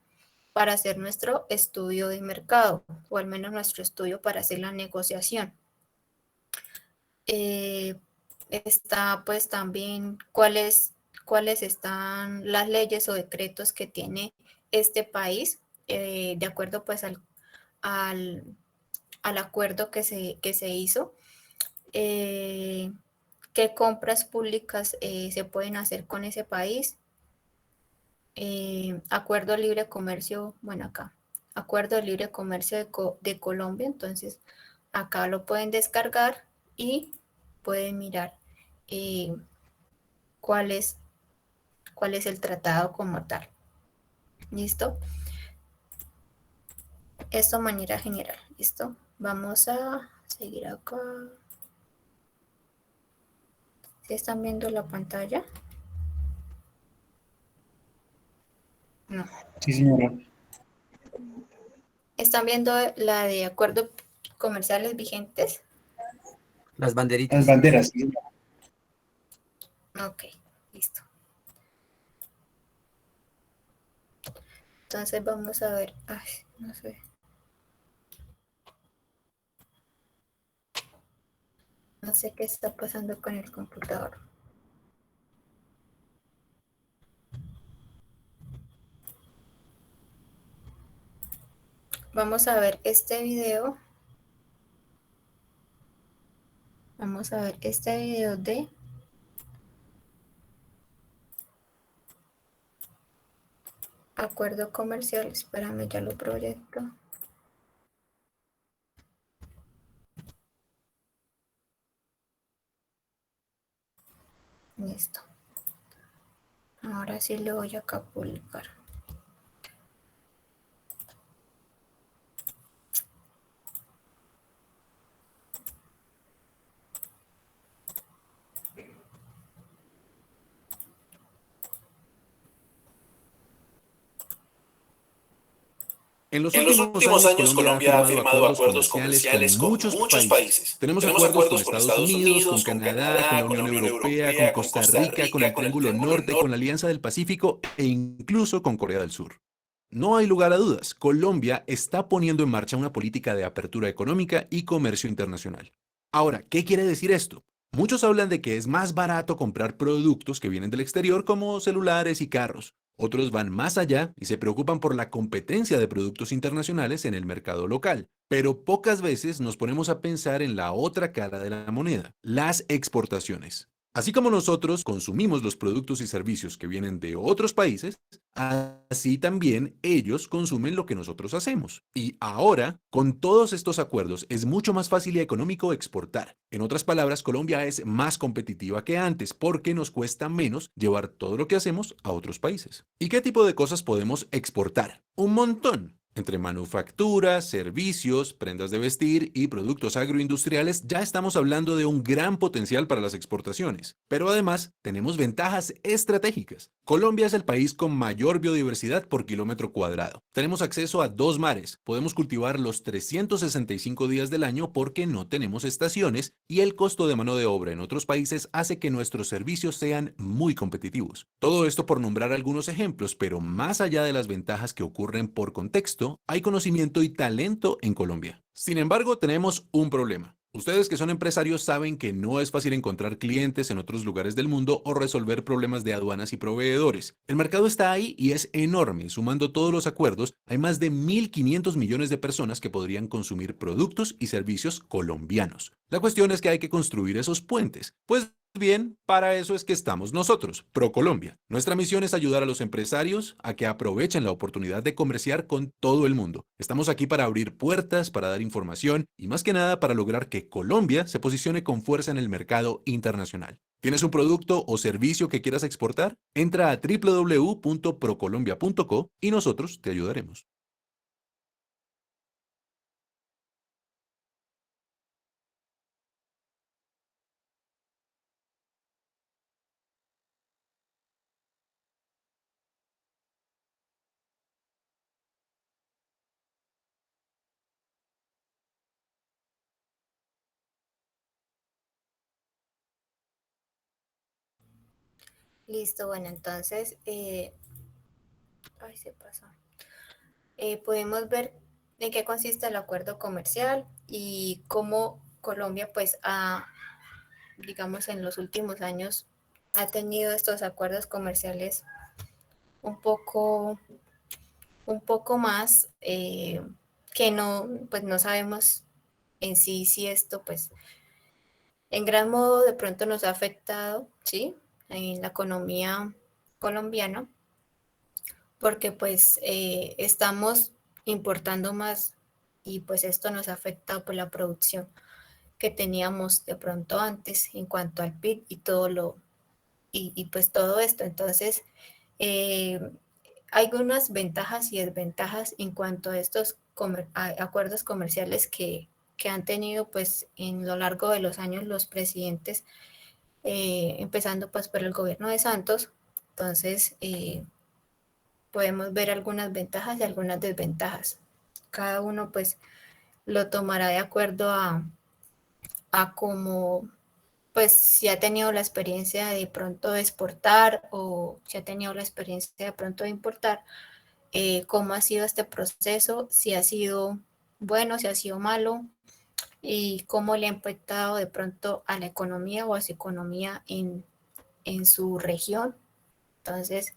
para hacer nuestro estudio de mercado, o al menos nuestro estudio para hacer la negociación. Está pues también cuáles están las leyes o decretos que tiene este país, de acuerdo pues al acuerdo que se hizo, qué compras públicas se pueden hacer con ese país, acuerdo de libre comercio, bueno acá, acuerdo de libre comercio de Colombia, entonces acá lo pueden descargar y pueden mirar cuál es el tratado como tal. ¿Listo? Esto de manera general. ¿Listo? Vamos a seguir acá. ¿Sí están viendo la pantalla? No. Sí, señora. ¿Están viendo la de acuerdos comerciales vigentes? Las Las banderitas. banderas, sí, señora. Ok, listo. Entonces vamos a ver. Ay, no sé. No sé qué está pasando con el computador. Vamos a ver este video. Vamos a ver este video de acuerdo comercial. Espérame, ya lo proyecto. Listo. Ahora sí lo voy acá a publicar. En los En los últimos últimos años, años, Colombia ha Colombia ha firmado firmado acuerdos acuerdos comerciales con comerciales con muchos muchos países. países. Tenemos Tenemos acuerdos con acuerdos con Estados Estados Unidos, con Unidos, con Canadá, con la Canadá, con Unión la Unión Europea, con Europea, con Costa Costa Rica, con el Rica, con el Triángulo Triángulo Norte, con Norte. la Alianza del Pacífico e incluso con Corea del Sur. No hay lugar a dudas, Colombia está poniendo en marcha una política de apertura económica y comercio internacional. Ahora, ¿qué quiere decir esto? Muchos hablan de que es más barato comprar productos que vienen del exterior como celulares y carros. Otros van más allá y se preocupan por la competencia de productos internacionales en el mercado local. Pero pocas veces nos ponemos a pensar en la otra cara de la moneda, las exportaciones. Así como nosotros consumimos los productos y servicios que vienen de otros países, así también ellos consumen lo que nosotros hacemos. Y ahora, con todos estos acuerdos, es mucho más fácil y económico exportar. En otras palabras, Colombia es más competitiva que antes porque nos cuesta menos llevar todo lo que hacemos a otros países. ¿Y qué tipo de cosas podemos exportar? Un montón. Entre manufacturas, servicios, prendas de vestir y productos agroindustriales, ya estamos hablando de un gran potencial para las exportaciones. Pero además, tenemos ventajas estratégicas. Colombia es el país con mayor biodiversidad por kilómetro cuadrado. Tenemos acceso a 2 mares, podemos cultivar los 365 días del año porque no tenemos estaciones y el costo de mano de obra en otros países hace que nuestros servicios sean muy competitivos. Todo esto por nombrar algunos ejemplos, pero más allá de las ventajas que ocurren por contexto, hay conocimiento y talento en Colombia. Sin embargo, tenemos un problema. Ustedes que son empresarios saben que no es fácil encontrar clientes en otros lugares del mundo o resolver problemas de aduanas y proveedores. El mercado está ahí y es enorme. Sumando todos los acuerdos, hay más de 1.500 millones de personas que podrían consumir productos y servicios colombianos. La cuestión es que hay que construir esos puentes. Pues bien, para eso es que estamos nosotros, ProColombia. Nuestra misión es ayudar a los empresarios a que aprovechen la oportunidad de comerciar con todo el mundo. Estamos aquí para abrir puertas, para dar información y más que nada para lograr que Colombia se posicione con fuerza en el mercado internacional. ¿Tienes un producto o servicio que quieras exportar? Entra a www.procolombia.co y nosotros te ayudaremos. Listo, bueno, entonces, ay, se pasó. Podemos ver en qué consiste el acuerdo comercial y cómo Colombia, pues, digamos, en los últimos años ha tenido estos acuerdos comerciales un poco, un poco más que no, pues, no sabemos en sí si esto, pues, en gran modo de pronto nos ha afectado, ¿sí? En la economía colombiana, porque pues estamos importando más y pues esto nos afecta por la producción que teníamos de pronto antes en cuanto al PIB pues todo esto. Entonces, hay unas ventajas y desventajas en cuanto a estos acuerdos comerciales que han tenido pues en lo largo de los años los presidentes, empezando pues por el gobierno de Santos. Entonces, podemos ver algunas ventajas y algunas desventajas. Cada uno pues lo tomará de acuerdo a cómo, pues si ha tenido la experiencia de pronto de exportar o si ha tenido la experiencia de pronto de importar, cómo ha sido este proceso, si ha sido bueno, si ha sido malo, y cómo le ha impactado de pronto a la economía o a su economía en su región. Entonces,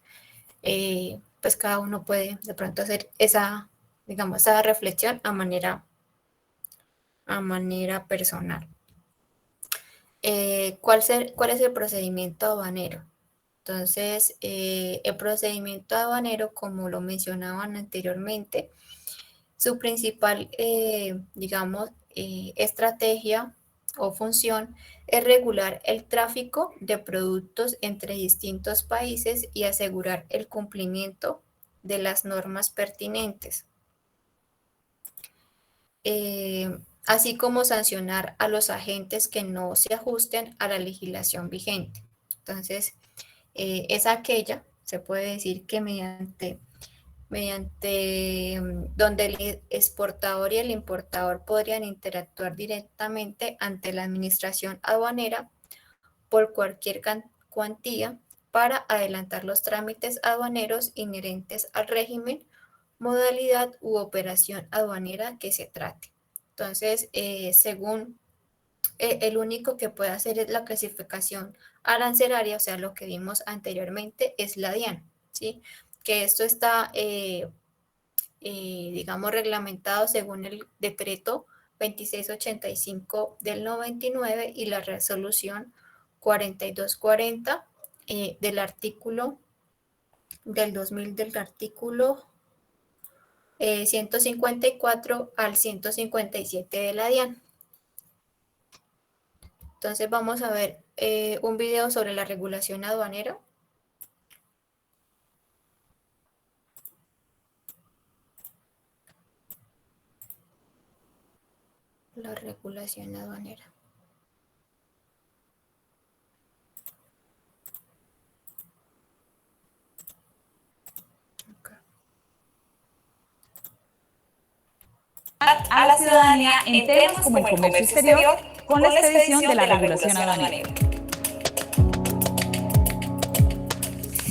pues cada uno puede de pronto hacer esa, digamos, esa reflexión a manera personal. ¿Cuál es el procedimiento aduanero? Entonces, el procedimiento aduanero, como lo mencionaban anteriormente, su principal, digamos, estrategia o función es regular el tráfico de productos entre distintos países y asegurar el cumplimiento de las normas pertinentes, así como sancionar a los agentes que no se ajusten a la legislación vigente. Entonces, es aquella, se puede decir que mediante donde el exportador y el importador podrían interactuar directamente ante la administración aduanera por cualquier cuantía para adelantar los trámites aduaneros inherentes al régimen, modalidad u operación aduanera que se trate. Entonces, según el único que puede hacer es la clasificación arancelaria, o sea, lo que vimos anteriormente es la DIAN, ¿sí? Que esto está, digamos, reglamentado según el decreto 2685 del 99 y la resolución 4240 del artículo del 2000, del artículo 154 al 157 de la DIAN. Entonces vamos a ver un video sobre la regulación aduanera. La regulación aduanera. A la ciudadanía en temas como el comercio exterior con la expedición de la regulación aduanera.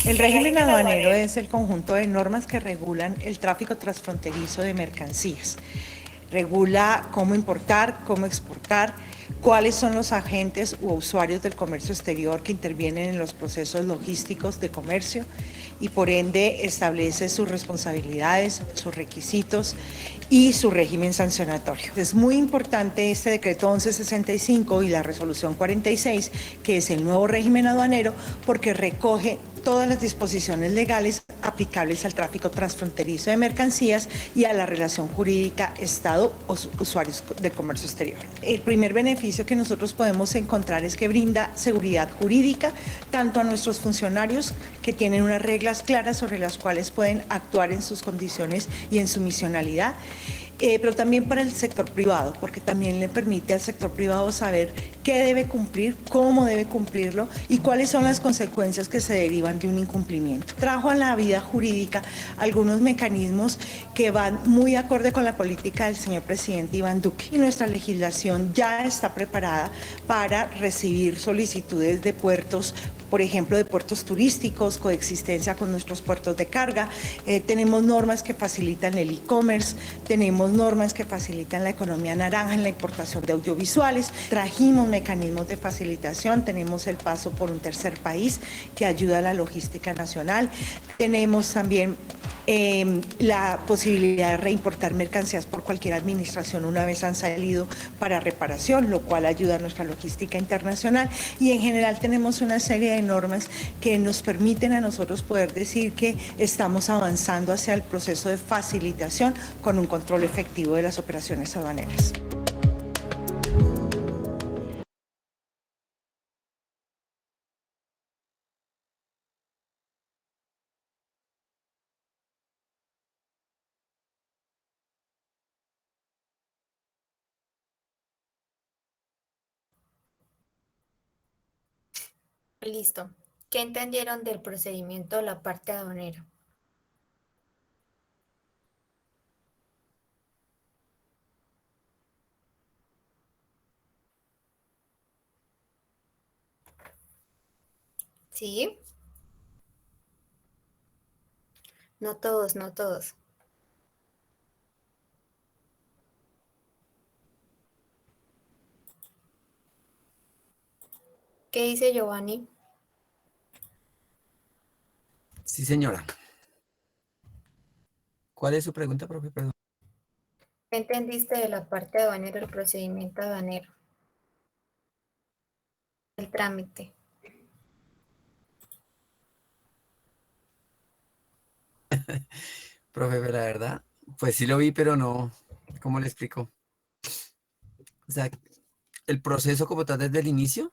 El régimen aduanero es el conjunto de normas que regulan el tráfico transfronterizo de mercancías. Regula cómo importar, cómo exportar, cuáles son los agentes u usuarios del comercio exterior que intervienen en los procesos logísticos de comercio y por ende establece sus responsabilidades, sus requisitos y su régimen sancionatorio. Es muy importante este decreto 1165 y la resolución 46, que es el nuevo régimen aduanero, porque recoge todas las disposiciones legales aplicables al tráfico transfronterizo de mercancías y a la relación jurídica Estado-usuarios del comercio exterior. El primer beneficio que nosotros podemos encontrar es que brinda seguridad jurídica tanto a nuestros funcionarios, que tienen unas reglas claras sobre las cuales pueden actuar en sus condiciones y en su misionalidad, pero también para el sector privado, porque también le permite al sector privado saber qué debe cumplir, cómo debe cumplirlo y cuáles son las consecuencias que se derivan de un incumplimiento. Trajo a la vida jurídica algunos mecanismos que van muy acorde con la política del señor presidente Iván Duque, y nuestra legislación ya está preparada para recibir solicitudes de puertos, por ejemplo, de puertos turísticos, coexistencia con nuestros puertos de carga. Tenemos normas que facilitan el e-commerce, tenemos normas que facilitan la economía naranja en la importación de audiovisuales, trajimos mecanismos de facilitación, tenemos el paso por un tercer país que ayuda a la logística nacional, tenemos también la posibilidad de reimportar mercancías por cualquier administración una vez han salido para reparación, lo cual ayuda a nuestra logística internacional, y en general tenemos una serie de normas que nos permiten a nosotros poder decir que estamos avanzando hacia el proceso de facilitación con un control efectivo de las operaciones aduaneras. Listo. ¿Qué entendieron del procedimiento de la parte aduanera? ¿Sí? No todos, no todos. ¿Qué dice Giovanni? Sí, señora. ¿Cuál es su pregunta, profe? Perdón. ¿Qué entendiste de la parte aduanera, el procedimiento aduanero? El trámite. Profe, la verdad, pues sí lo vi, pero no, ¿cómo le explico? O sea, el proceso como tal desde el inicio.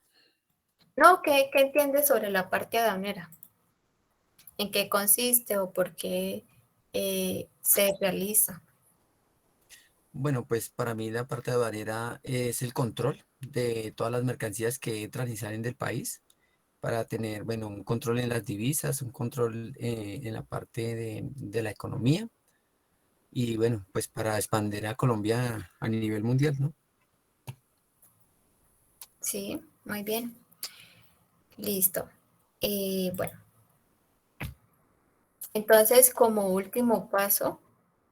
No, ¿qué entiendes sobre la parte aduanera? ¿En qué consiste o por qué se realiza? Bueno, pues para mí la parte aduanera es el control de todas las mercancías que entran y salen del país para tener, bueno, un control en las divisas, un control en la parte de la economía y bueno, pues para expandir a Colombia a nivel mundial, ¿no? Sí, muy bien. Listo. Bueno, entonces como último paso,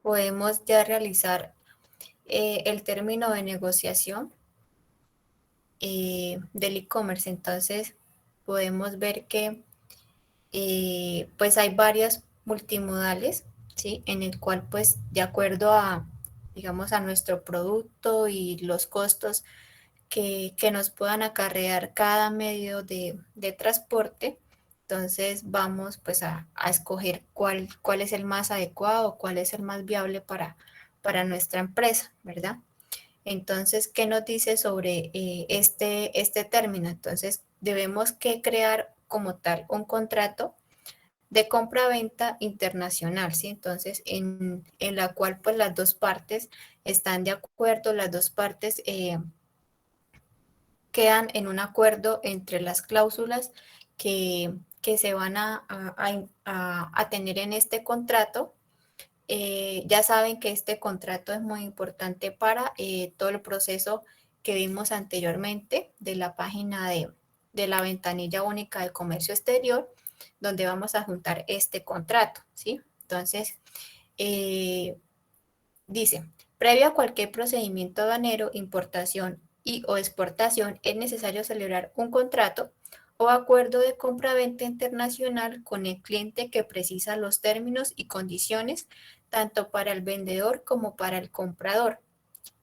podemos ya realizar el término de negociación del e-commerce. Entonces, podemos ver que pues hay varias multimodales, ¿sí? En el cual pues de acuerdo a, digamos, a nuestro producto y los costos que nos puedan acarrear cada medio de transporte, entonces vamos pues a escoger cuál es el más adecuado, cuál es el más viable para nuestra empresa, ¿verdad? Entonces, ¿qué nos dice sobre este término? Entonces, debemos que crear como tal un contrato de compra-venta internacional, ¿sí? Entonces, en la cual pues las dos partes están de acuerdo, las dos partes quedan en un acuerdo entre las cláusulas que se van a tener en este contrato. Ya saben que este contrato es muy importante para todo el proceso que vimos anteriormente de la página de la ventanilla única de comercio exterior, donde vamos a juntar este contrato, ¿sí? Entonces, dice, previo a cualquier procedimiento aduanero, importación y o exportación, es necesario celebrar un contrato o acuerdo de compra-venta internacional con el cliente que precisa los términos y condiciones tanto para el vendedor como para el comprador.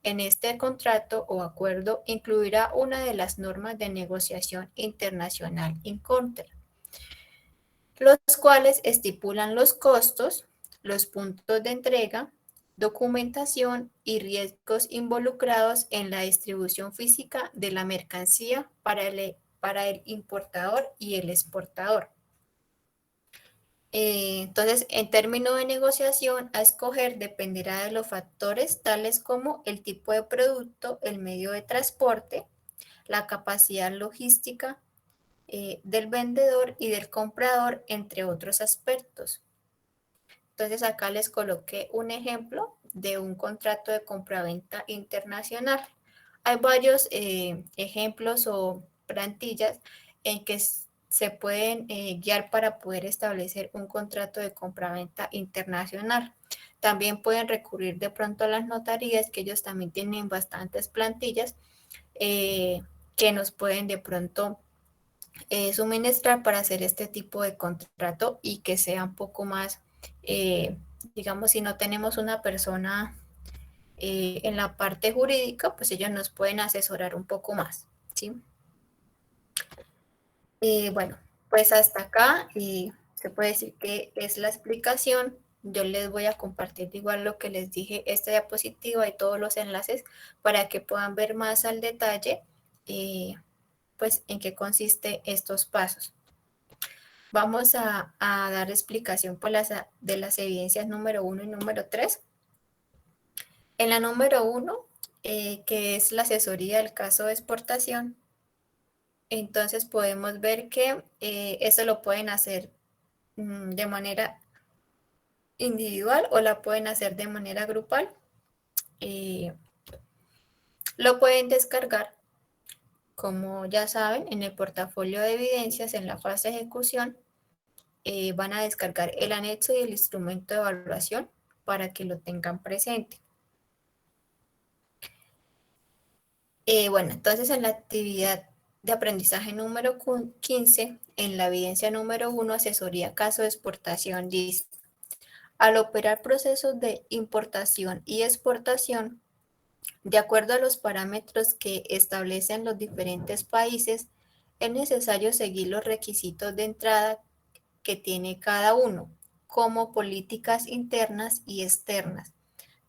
En este contrato o acuerdo incluirá una de las normas de negociación internacional INCONTER, los cuales estipulan los costos, los puntos de entrega, documentación y riesgos involucrados en la distribución física de la mercancía para el importador y el exportador. Entonces, en términos de negociación, a escoger dependerá de los factores tales como el tipo de producto, el medio de transporte, la capacidad logística del vendedor y del comprador, entre otros aspectos. Entonces, acá les coloqué un ejemplo de un contrato de compraventa internacional. Hay varios ejemplos o plantillas en que se pueden guiar para poder establecer un contrato de compraventa internacional. También pueden recurrir de pronto a las notarías, que ellos también tienen bastantes plantillas que nos pueden de pronto suministrar para hacer este tipo de contrato y que sea un poco más, digamos, si no tenemos una persona en la parte jurídica, pues ellos nos pueden asesorar un poco más, ¿sí? Bueno, pues hasta acá se puede decir que es la explicación. Yo les voy a compartir igual lo que les dije, esta diapositiva y todos los enlaces para que puedan ver más al detalle, pues en qué consiste estos pasos. Vamos a dar explicación por de las evidencias número 1 y número 3. En la número 1, que es la asesoría del caso de exportación, entonces podemos ver que eso lo pueden hacer de manera individual o la pueden hacer de manera grupal. Lo pueden descargar, como ya saben, en el portafolio de evidencias en la fase de ejecución. Van a descargar el anexo y el instrumento de evaluación para que lo tengan presente. Bueno, entonces en la actividad de aprendizaje número 15, en la evidencia número 1, asesoría caso de exportación, dice: al operar procesos de importación y exportación, de acuerdo a los parámetros que establecen los diferentes países, es necesario seguir los requisitos de entrada que tiene cada uno, como políticas internas y externas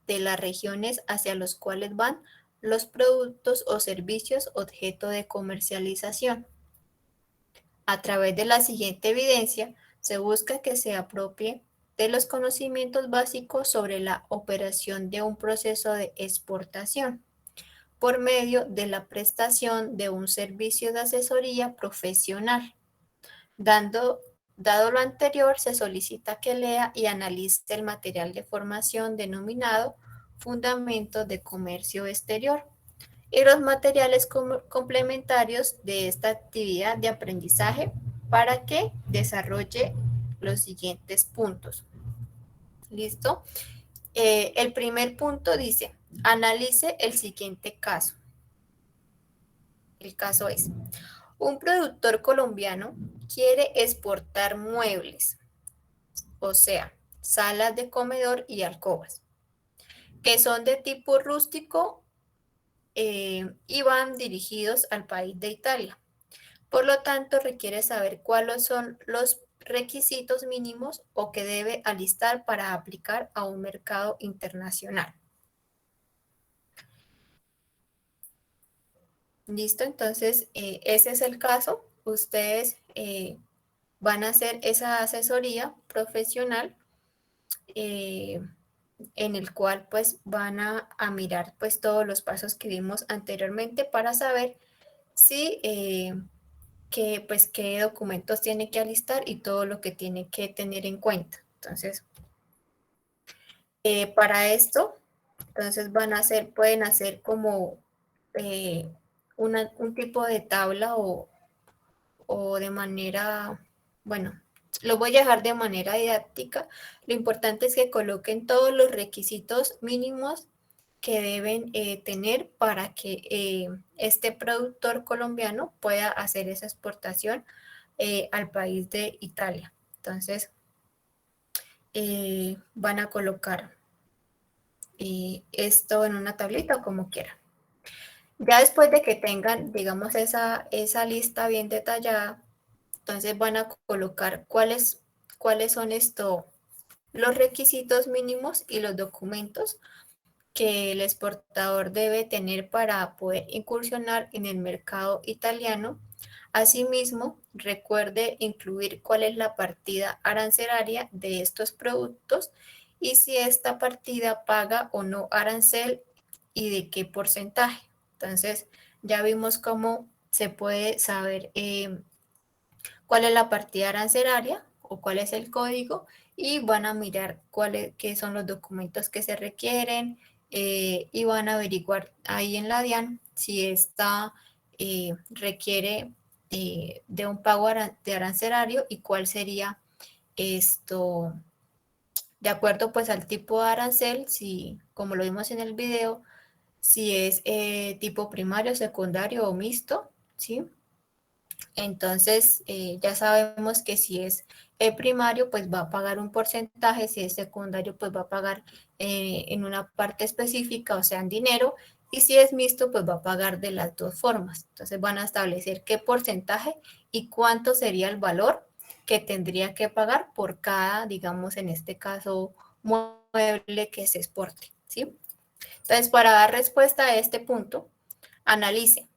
de las regiones hacia los cuales van los productos o servicios objeto de comercialización. A través de la siguiente evidencia, se busca que se apropie de los conocimientos básicos sobre la operación de un proceso de exportación por medio de la prestación de un servicio de asesoría profesional. Dado lo anterior, se solicita que lea y analice el material de formación denominado Fundamentos de Comercio Exterior y los materiales complementarios de esta actividad de aprendizaje para que desarrolle los siguientes puntos. ¿Listo? El primer punto dice: analice el siguiente caso. El caso es: un productor colombiano quiere exportar muebles, o sea, salas de comedor y alcobas, que son de tipo rústico y van dirigidos al país de Italia. Por lo tanto, requiere saber cuáles son los requisitos mínimos o que debe alistar para aplicar a un mercado internacional. ¿Listo? Entonces, ese es el caso. Ustedes van a hacer esa asesoría profesional en el cual pues van a mirar pues todos los pasos que vimos anteriormente para saber si qué documentos tiene que alistar y todo lo que tiene que tener en cuenta. Entonces, para esto, entonces pueden hacer como un tipo de tabla o de manera, bueno, lo voy a dejar de manera didáctica. Lo importante es que coloquen todos los requisitos mínimos que deben tener para que este productor colombiano pueda hacer esa exportación al país de Italia. Entonces, van a colocar esto en una tablita o como quieran. Ya después de que tengan, digamos, esa lista bien detallada, entonces van a colocar cuáles son los requisitos mínimos y los documentos que el exportador debe tener para poder incursionar en el mercado italiano. Asimismo, recuerde incluir cuál es la partida arancelaria de estos productos y si esta partida paga o no arancel y de qué porcentaje. Entonces, ya vimos cómo se puede saber cuál es la partida arancelaria o cuál es el código y van a mirar qué son los documentos que se requieren y van a averiguar ahí en la DIAN si esta requiere de un pago de arancelario y cuál sería esto, de acuerdo pues al tipo de arancel, si como lo vimos en el video, si es tipo primario, secundario o mixto, ¿sí? Entonces, ya sabemos que si es primario, pues va a pagar un porcentaje, si es secundario, pues va a pagar en una parte específica, o sea, en dinero, y si es mixto, pues va a pagar de las dos formas. Entonces, van a establecer qué porcentaje y cuánto sería el valor que tendría que pagar por cada, digamos, en este caso, mueble que se exporte, ¿sí? Entonces, para dar respuesta a este punto, analice.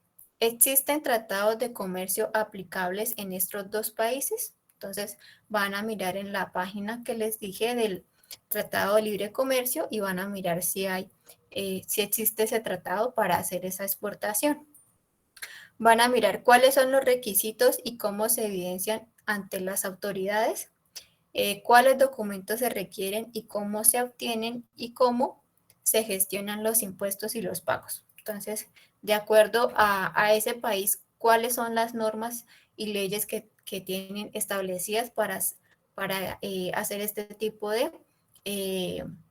¿Existen tratados de comercio aplicables en estos dos países? Entonces, van a mirar en la página que les dije del Tratado de Libre Comercio y van a mirar si existe ese tratado para hacer esa exportación. Van a mirar cuáles son los requisitos y cómo se evidencian ante las autoridades, cuáles documentos se requieren y cómo se obtienen y cómo se gestionan los impuestos y los pagos. Entonces, de acuerdo a ese país, cuáles son las normas y leyes que tienen establecidas para hacer este tipo de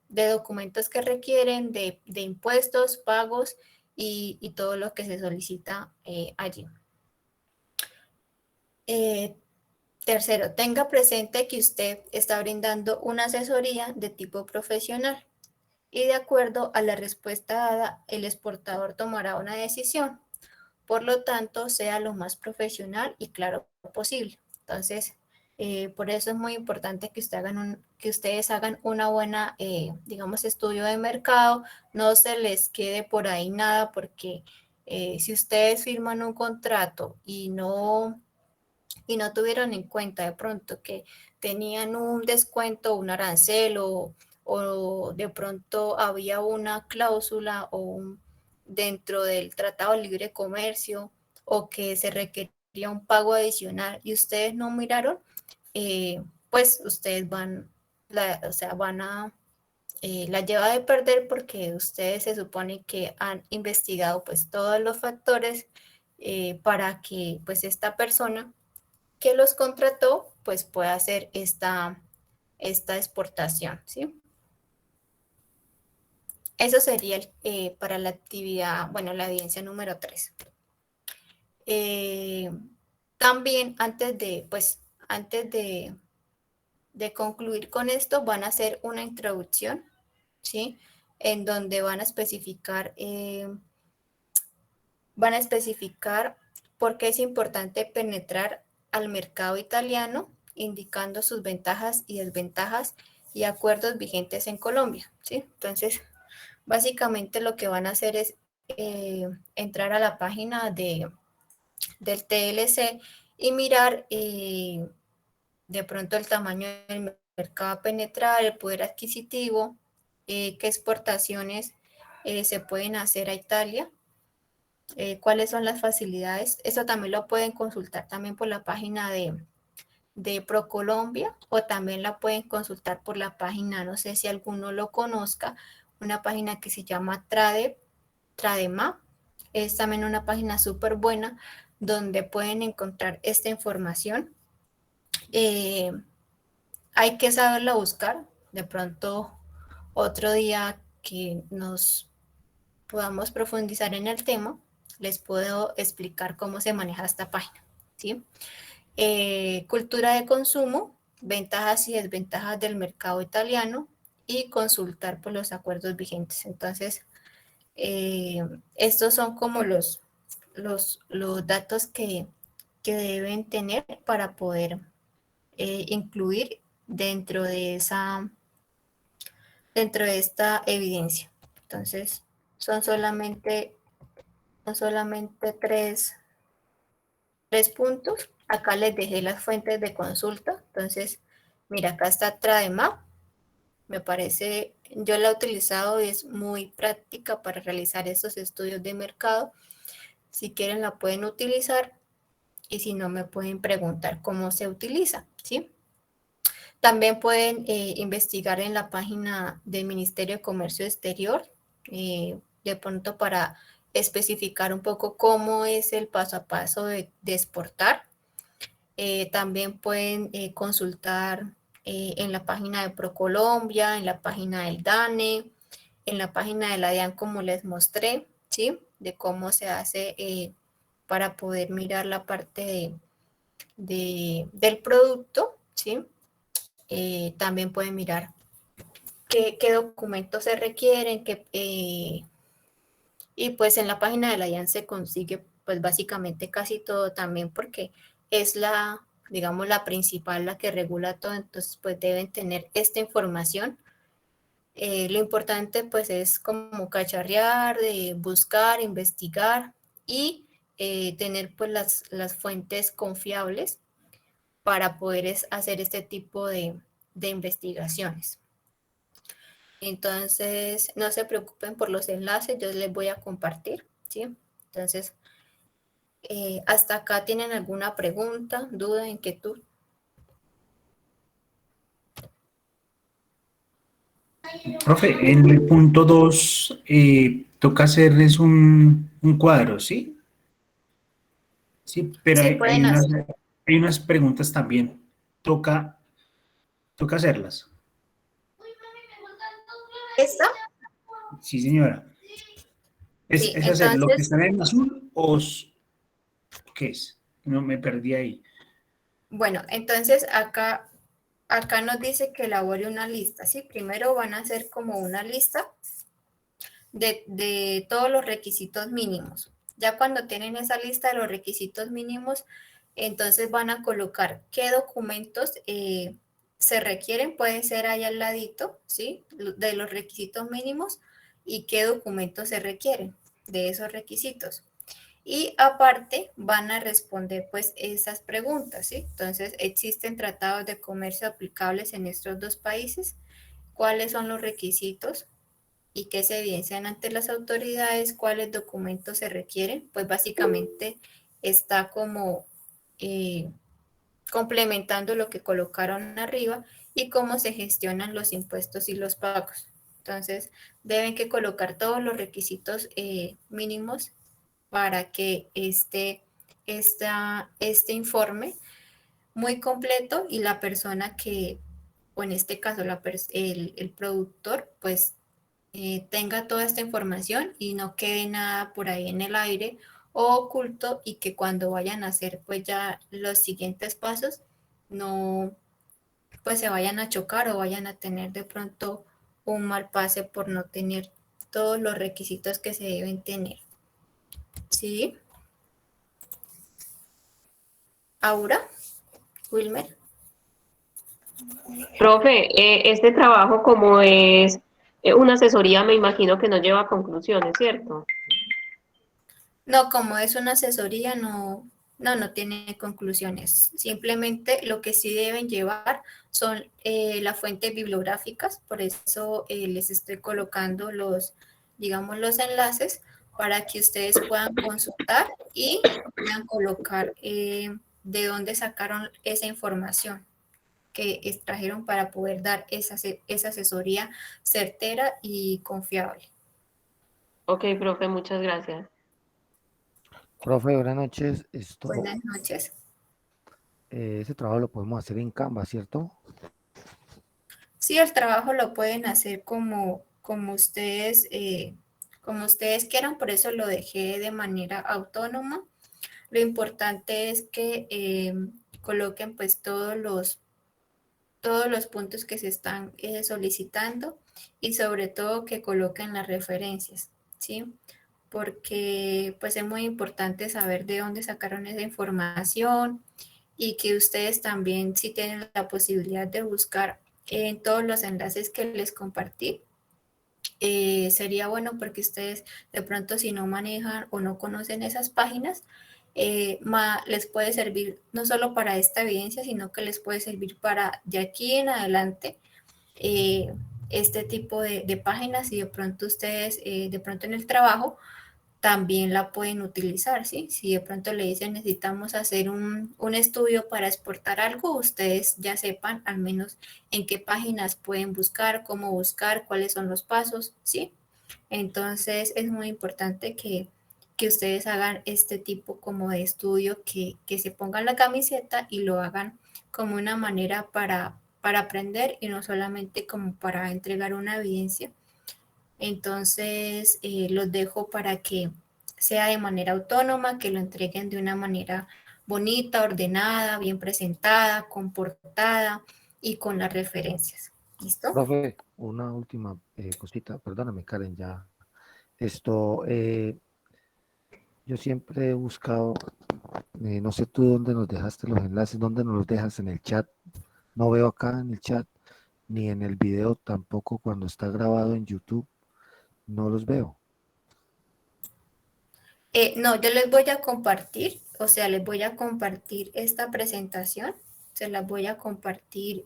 documentos que requieren, de impuestos, pagos y todo lo que se solicita allí. Tercero, tenga presente que usted está brindando una asesoría de tipo profesional y de acuerdo a la respuesta dada, el exportador tomará una decisión. Por lo tanto, sea lo más profesional y claro posible. Entonces, por eso es muy importante que ustedes hagan una buena, digamos, estudio de mercado, no se les quede por ahí nada, porque si ustedes firman un contrato y no tuvieron en cuenta de pronto que tenían un descuento, un arancel o de pronto había una cláusula dentro del Tratado de Libre Comercio o que se requería un pago adicional y ustedes no miraron, pues ustedes van a la lleva de perder porque ustedes se supone que han investigado pues todos los factores para que pues esta persona que los contrató pues pueda hacer esta exportación, ¿sí? Eso sería para la actividad, bueno, la evidencia número 3. También antes de concluir con esto, van a hacer una introducción, ¿sí? En donde van a especificar por qué es importante penetrar al mercado italiano, indicando sus ventajas y desventajas y acuerdos vigentes en Colombia, ¿sí? Entonces, básicamente lo que van a hacer es entrar a la página del TLC y mirar de pronto el tamaño del mercado a penetrar, el poder adquisitivo, qué exportaciones se pueden hacer a Italia, cuáles son las facilidades. Eso también lo pueden consultar también por la página de ProColombia o también la pueden consultar por la página, no sé si alguno lo conozca, una página que se llama Trademap. Es también una página súper buena donde pueden encontrar esta información. Hay que saberla buscar. De pronto, otro día que nos podamos profundizar en el tema, les puedo explicar cómo se maneja esta página, ¿sí? Cultura de consumo, ventajas y desventajas del mercado italiano y consultar por los acuerdos vigentes. Entonces, estos son como los datos que deben tener para poder incluir dentro de esta evidencia. Entonces, son solamente tres puntos. Acá les dejé las fuentes de consulta. Entonces, mira, acá está Trademap. Me parece, yo la he utilizado y es muy práctica para realizar estos estudios de mercado. Si quieren la pueden utilizar y si no me pueden preguntar cómo se utiliza, ¿sí? También pueden investigar en la página del Ministerio de Comercio Exterior, de pronto para especificar un poco cómo es el paso a paso de exportar. También pueden consultar en la página de ProColombia, en la página del DANE, en la página de la DIAN, como les mostré, ¿sí? De cómo se hace para poder mirar la parte del producto, ¿sí? También pueden mirar qué documentos se requieren, y pues en la página de la DIAN se consigue pues básicamente casi todo también porque es digamos, la principal, la que regula todo, entonces pues deben tener esta información. Lo importante pues es como cacharrear, buscar, investigar y tener pues las fuentes confiables para poder hacer este tipo de investigaciones. Entonces, no se preocupen por los enlaces, yo les voy a compartir, ¿sí? Entonces, ¿Hasta acá tienen alguna pregunta, duda, inquietud? Profe, en el punto 2 toca hacerles un cuadro, ¿sí? Sí, pero Sí, hay pueden hacer. hay unas preguntas también. Toca, toca hacerlas. ¿Esta? Sí, señora. Sí, Es hacer lo que entonces, está en azul o ¿qué es? No me perdí ahí. bueno, entonces acá nos dice que elabore una lista, ¿sí? Primero van a hacer como una lista de todos los requisitos mínimos. Ya cuando tienen esa lista de los requisitos mínimos, entonces van a colocar qué documentos se requieren, puede ser ahí al ladito, ¿sí? De los requisitos mínimos y qué documentos se requieren de esos requisitos. Y aparte van a responder pues esas preguntas, ¿sí? Entonces, ¿existen tratados de comercio aplicables en estos dos países? ¿Cuáles son los requisitos y qué se evidencian ante las autoridades? ¿Cuáles documentos se requieren? Pues básicamente está como eh, complementando lo que colocaron arriba y cómo se gestionan los impuestos y los pagos. Entonces, deben que colocar todos los requisitos mínimos para que este informe muy completo y la persona que, o en este caso el productor, pues tenga toda esta información y no quede nada por ahí en el aire o oculto y que cuando vayan a hacer pues ya los siguientes pasos no pues se vayan a chocar o vayan a tener de pronto un mal pase por no tener todos los requisitos que se deben tener. ¿Sí? Aura, Wilmer. Profe, este trabajo como es una asesoría, me imagino que no lleva a conclusiones, ¿cierto? No, como es una asesoría, no tiene conclusiones. Simplemente lo que sí deben llevar son las fuentes bibliográficas, por eso les estoy colocando digamos, los enlaces para que ustedes puedan consultar y puedan colocar de dónde sacaron esa información que extrajeron para poder dar esa asesoría certera y confiable. Ok, profe, muchas gracias. Profe, buenas noches. Buenas noches. Ese trabajo lo podemos hacer en Canva, ¿cierto? Sí, el trabajo lo pueden hacer como ustedes quieran, por eso lo dejé de manera autónoma. Lo importante es que coloquen pues todos los puntos que se están solicitando y sobre todo que coloquen las referencias, ¿sí? Porque pues es muy importante saber de dónde sacaron esa información y que ustedes también si tienen la posibilidad de buscar en todos los enlaces que les compartí. Sería bueno porque ustedes de pronto si no manejan o no conocen esas páginas, les puede servir no solo para esta evidencia, sino que les puede servir para de aquí en adelante eh, este tipo de páginas y de pronto ustedes, de pronto en el trabajo, también la pueden utilizar, ¿sí? Si de pronto le dicen necesitamos hacer un estudio para exportar algo, ustedes ya sepan al menos en qué páginas pueden buscar, cómo buscar, cuáles son los pasos, ¿sí? Entonces es muy importante que ustedes hagan este tipo como de estudio, que se pongan la camiseta y lo hagan como una manera para aprender y no solamente como para entregar una evidencia. Entonces, los dejo para que sea de manera autónoma, que lo entreguen de una manera bonita, ordenada, bien presentada, comportada y con las referencias. ¿Listo? Profe, una última cosita, perdóname, Karen, ya. Esto, eh, yo siempre he buscado, no sé tú dónde nos dejaste los enlaces, dónde nos los dejas en el chat. No veo acá en el chat, ni en el video tampoco cuando está grabado en YouTube, no los veo. No, yo les voy a compartir, o sea, les voy a compartir esta presentación, se las voy a compartir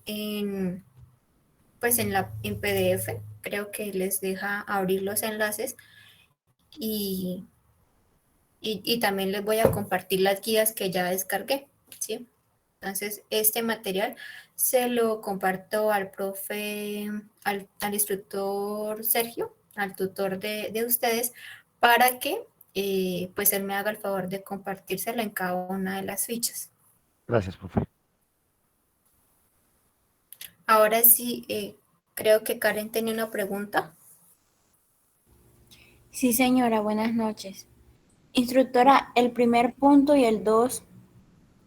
pues en PDF, creo que les deja abrir los enlaces y y también les voy a compartir las guías que ya descargué, ¿sí? Entonces, este material se lo comparto al profe, al instructor Sergio, al tutor de ustedes, para que pues él me haga el favor de compartírsela en cada una de las fichas. Gracias, profe. Ahora sí, creo que Karen tenía una pregunta. Sí, señora, buenas noches. Instructora, ¿el primer punto y el 2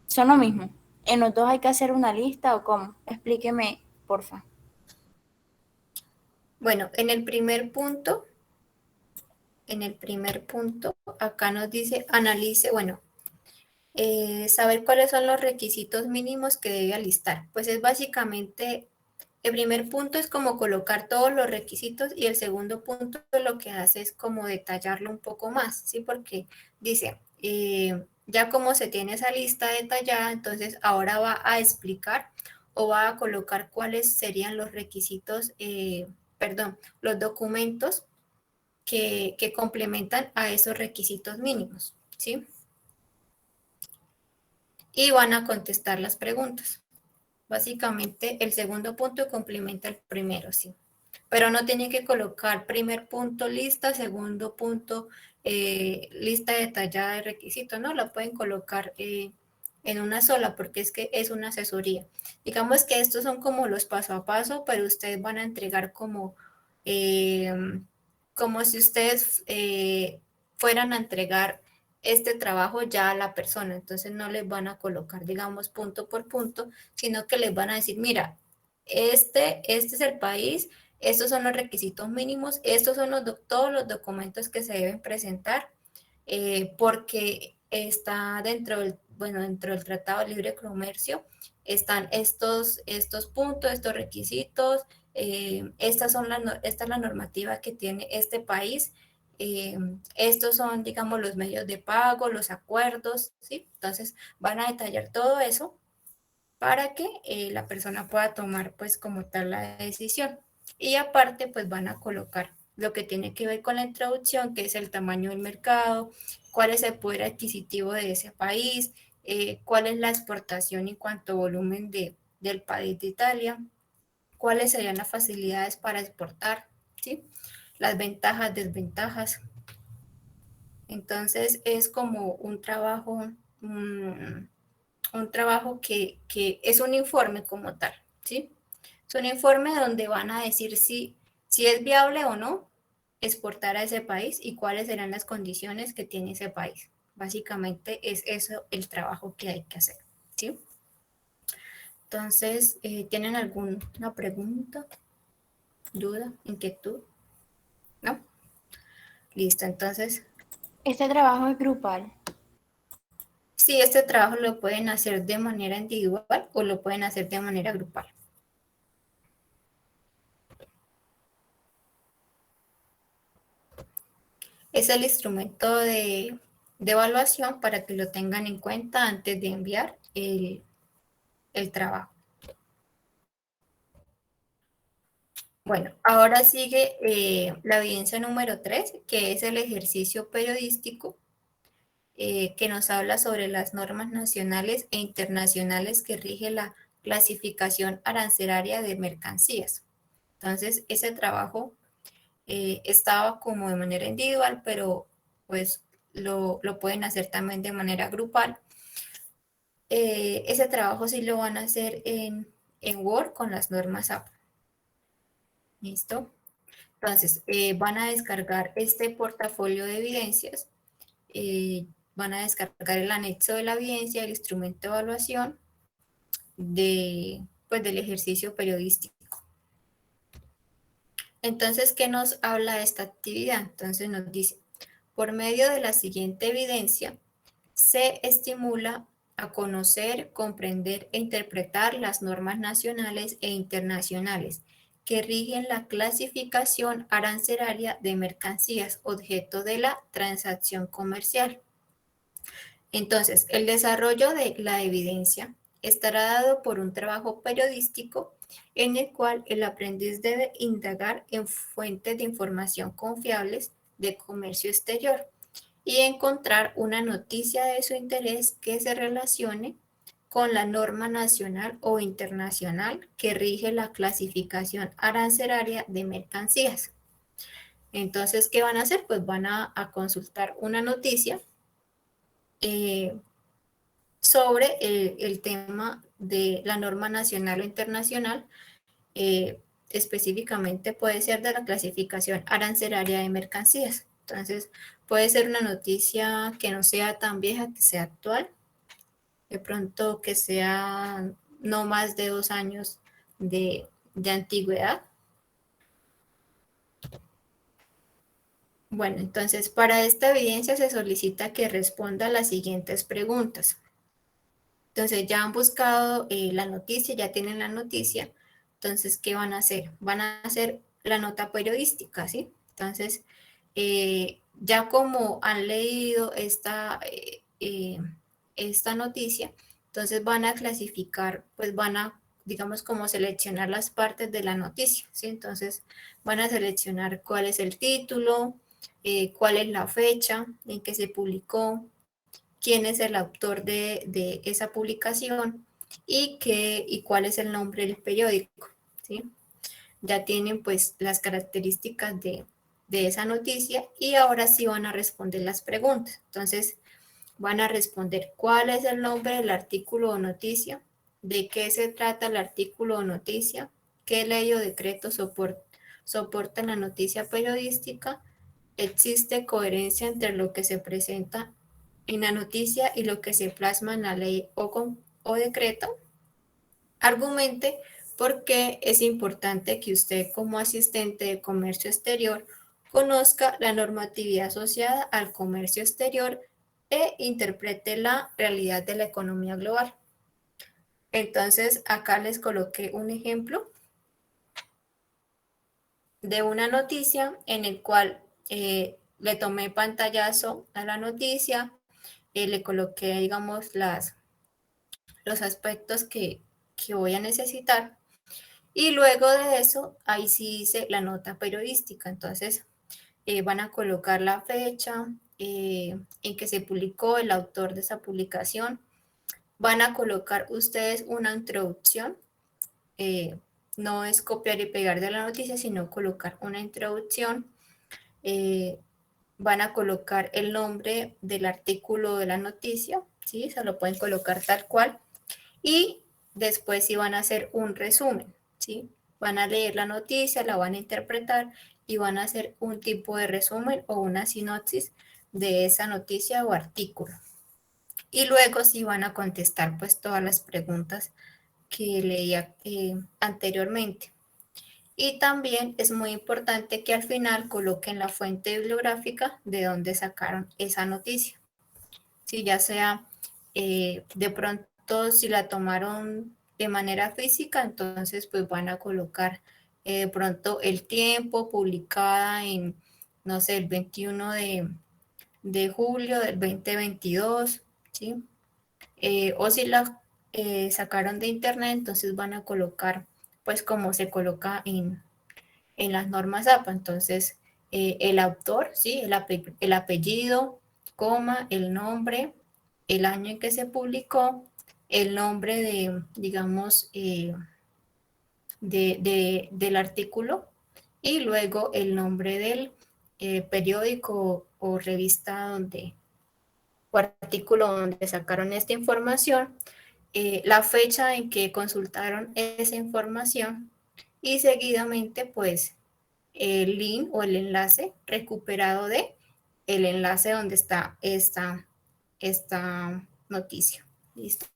son lo mismo? ¿En los dos hay que hacer una lista o cómo? Explíqueme, porfa. Bueno, en el primer punto, acá nos dice analice, bueno, saber cuáles son los requisitos mínimos que debe alistar. Pues es básicamente, el primer punto es como colocar todos los requisitos y el segundo punto lo que hace es como detallarlo un poco más, ¿sí? Porque dice, ya como se tiene esa lista detallada, entonces ahora va a explicar o va a colocar cuáles serían los requisitos, los documentos que complementan a esos requisitos mínimos, ¿sí? Y van a contestar las preguntas. Básicamente, el segundo punto complementa el primero, sí. Pero no tienen que colocar primer punto lista, segundo punto lista detallada de requisitos, ¿no? La pueden colocar en una sola porque es que es una asesoría. Digamos que estos son como los paso a paso, pero ustedes van a entregar como si ustedes fueran a entregar este trabajo ya a la persona. Entonces no les van a colocar, digamos, punto por punto, sino que les van a decir, mira, este es el país, estos son los requisitos mínimos, estos son todos los documentos que se deben presentar, porque está dentro del Tratado de Libre Comercio, están estos puntos, estos requisitos, esta es la normativa que tiene este país, estos son, digamos, los medios de pago, los acuerdos, ¿sí? Entonces van a detallar todo eso para que la persona pueda tomar, pues, como tal la decisión. Y aparte, pues, van a colocar lo que tiene que ver con la introducción, que es el tamaño del mercado, cuál es el poder adquisitivo de ese país, cuál es la exportación en cuanto a volumen del país de Italia, cuáles serían las facilidades para exportar, ¿sí? Las ventajas, desventajas. Entonces es como un trabajo, que es un informe como tal, ¿sí? Es un informe donde van a decir si es viable o no exportar a ese país y cuáles serán las condiciones que tiene ese país. Básicamente es eso el trabajo que hay que hacer, ¿sí? Entonces, ¿tienen alguna pregunta, duda, inquietud? ¿No? Listo, entonces. ¿Este trabajo es grupal? Sí, este trabajo lo pueden hacer de manera individual o lo pueden hacer de manera grupal. Es el instrumento de evaluación para que lo tengan en cuenta antes de enviar el trabajo. Bueno, ahora sigue la evidencia número 3, que es el ejercicio periodístico, que nos habla sobre las normas nacionales e internacionales que rige la clasificación arancelaria de mercancías. Entonces, ese trabajo estaba como de manera individual, pero pues lo pueden hacer también de manera grupal. Ese trabajo sí lo van a hacer en Word con las normas APA. ¿Listo? Entonces, van a descargar este portafolio de evidencias, van a descargar el anexo de la evidencia, el instrumento de evaluación del ejercicio periodístico. Entonces, ¿qué nos habla esta actividad? Entonces nos dice, por medio de la siguiente evidencia, se estimula a conocer, comprender e interpretar las normas nacionales e internacionales que rigen la clasificación arancelaria de mercancías objeto de la transacción comercial. Entonces, el desarrollo de la evidencia estará dado por un trabajo periodístico en el cual el aprendiz debe indagar en fuentes de información confiables de comercio exterior, y encontrar una noticia de su interés que se relacione con la norma nacional o internacional que rige la clasificación arancelaria de mercancías. Entonces, ¿qué van a hacer? Pues van a consultar una noticia sobre el tema de la norma nacional o internacional, específicamente puede ser de la clasificación arancelaria de mercancías. Entonces, puede ser una noticia que no sea tan vieja, que sea actual, de pronto que sea no más de 2 años de antigüedad. Bueno, entonces para esta evidencia se solicita que responda a las siguientes preguntas. Entonces ya han buscado la noticia, ya tienen la noticia. Entonces, ¿qué van a hacer? Van a hacer la nota periodística, ¿sí? Entonces, ya como han leído esta noticia, entonces van a clasificar, pues van a, digamos, como seleccionar las partes de la noticia, ¿sí? Entonces, van a seleccionar cuál es el título, cuál es la fecha en que se publicó, quién es el autor de esa publicación y cuál es el nombre del periódico, ¿sí? Ya tienen pues las características de esa noticia y ahora sí van a responder las preguntas. Entonces van a responder cuál es el nombre del artículo o noticia, de qué se trata el artículo o noticia, qué ley o decreto soporta la noticia periodística, existe coherencia entre lo que se presenta en la noticia y lo que se plasma en la ley o decreto. Argumente por qué es importante que usted como asistente de comercio exterior conozca la normatividad asociada al comercio exterior e interprete la realidad de la economía global. Entonces, acá les coloqué un ejemplo de una noticia en el cual le tomé pantallazo a la noticia, le coloqué, digamos, los aspectos que voy a necesitar. Y luego de eso, ahí sí hice la nota periodística. Entonces, van a colocar la fecha en que se publicó, el autor de esa publicación. Van a colocar ustedes una introducción. No es copiar y pegar de la noticia, sino colocar una introducción. Van a colocar el nombre del artículo de la noticia, ¿sí? Se lo pueden colocar tal cual. Y después sí van a hacer un resumen, ¿sí? Van a leer la noticia, la van a interpretar y van a hacer un tipo de resumen o una sinopsis de esa noticia o artículo. Y luego sí van a contestar pues todas las preguntas que leía anteriormente. Y también es muy importante que al final coloquen la fuente bibliográfica de donde sacaron esa noticia. Si ya sea de pronto si la tomaron de manera física, entonces pues van a colocar de pronto el tiempo publicada en, no sé, el 21 de julio del 2022, ¿sí? O si la sacaron de internet, entonces van a colocar pues como se coloca en las normas APA. Entonces, el autor, ¿sí? El apellido, coma, el nombre, el año en que se publicó, el nombre de, digamos, del artículo y luego el nombre del periódico o revista donde, o artículo donde sacaron esta información, la fecha en que consultaron esa información y seguidamente, pues, el link o el enlace recuperado de el enlace donde está esta noticia. ¿Listo?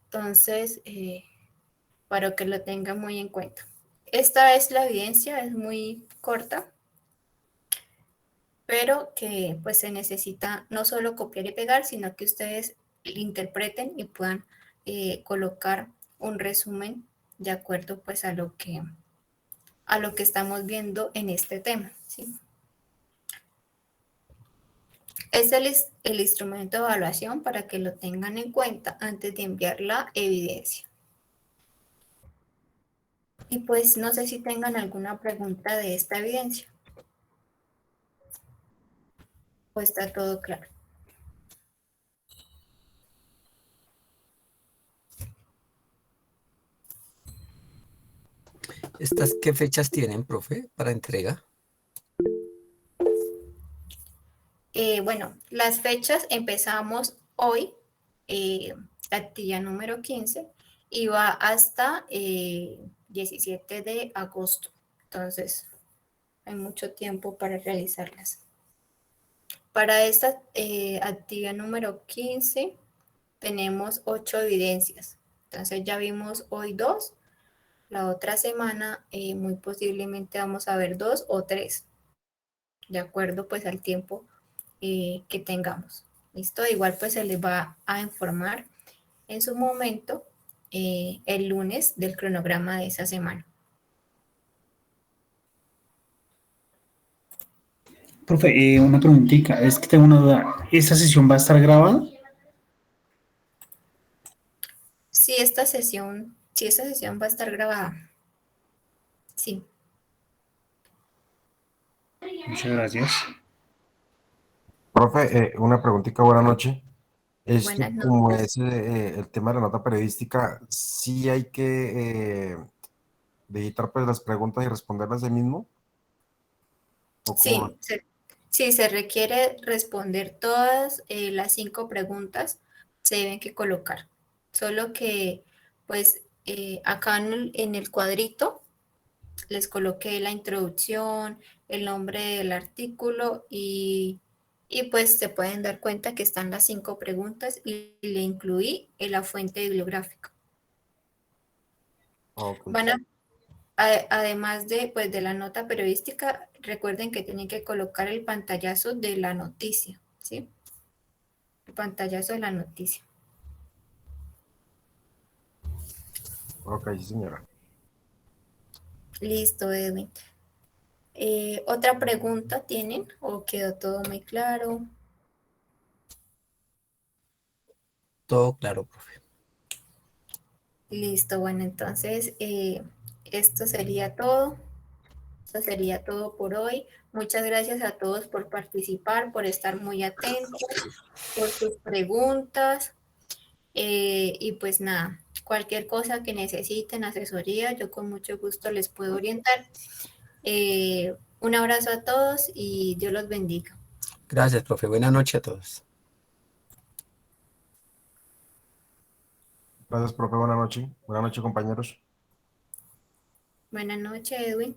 Entonces, para que lo tengan muy en cuenta. Esta es la evidencia, es muy corta, pero que pues se necesita no solo copiar y pegar, sino que ustedes interpreten y puedan colocar un resumen de acuerdo pues a lo que estamos viendo en este tema, ¿sí? Es el instrumento de evaluación para que lo tengan en cuenta antes de enviar la evidencia. Y pues no sé si tengan alguna pregunta de esta evidencia. ¿O está todo claro? ¿Estas qué fechas tienen, profe, para entrega? Bueno, las fechas empezamos hoy, la actividad número 15, y va hasta 17 de agosto. Entonces, hay mucho tiempo para realizarlas. Para esta actividad número 15, tenemos 8 evidencias. Entonces, ya vimos hoy 2. La otra semana, muy posiblemente vamos a ver 2 o 3, de acuerdo pues al tiempo que tengamos. ¿Listo? Igual pues se les va a informar en su momento el lunes del cronograma de esa semana. Profe, una preguntita, es que tengo una duda. ¿Esta sesión va a estar grabada? Sí, esta sesión va a estar grabada. Sí. Muchas gracias. Profe, una preguntita, buena noche. Buenas Como noches. es el tema de la nota periodística, ¿sí hay que digitar pues las preguntas y responderlas de mismo? ¿O cómo va? Sí, se requiere responder todas las 5 preguntas, se deben que colocar. Solo que, pues, acá en el cuadrito les coloqué la introducción, el nombre del artículo y pues se pueden dar cuenta que están las 5 preguntas y le incluí en la fuente bibliográfica. Ok. Van a Además de, pues, de la nota periodística, recuerden que tienen que colocar el pantallazo de la noticia, ¿sí? El pantallazo de la noticia. Ok, sí, señora. Listo, Edwin. ¿Otra pregunta tienen o quedó todo muy claro? Todo claro, profe. Listo, bueno, entonces esto sería todo. Eso sería todo por hoy. Muchas gracias a todos por participar, por estar muy atentos, por sus preguntas. Y pues nada, cualquier cosa que necesiten, asesoría, yo con mucho gusto les puedo orientar. Un abrazo a todos y Dios los bendiga. Gracias, profe. Buenas noches a todos. Gracias, profe, buena noche. Buenas noches, compañeros. Buenas noches, Edwin.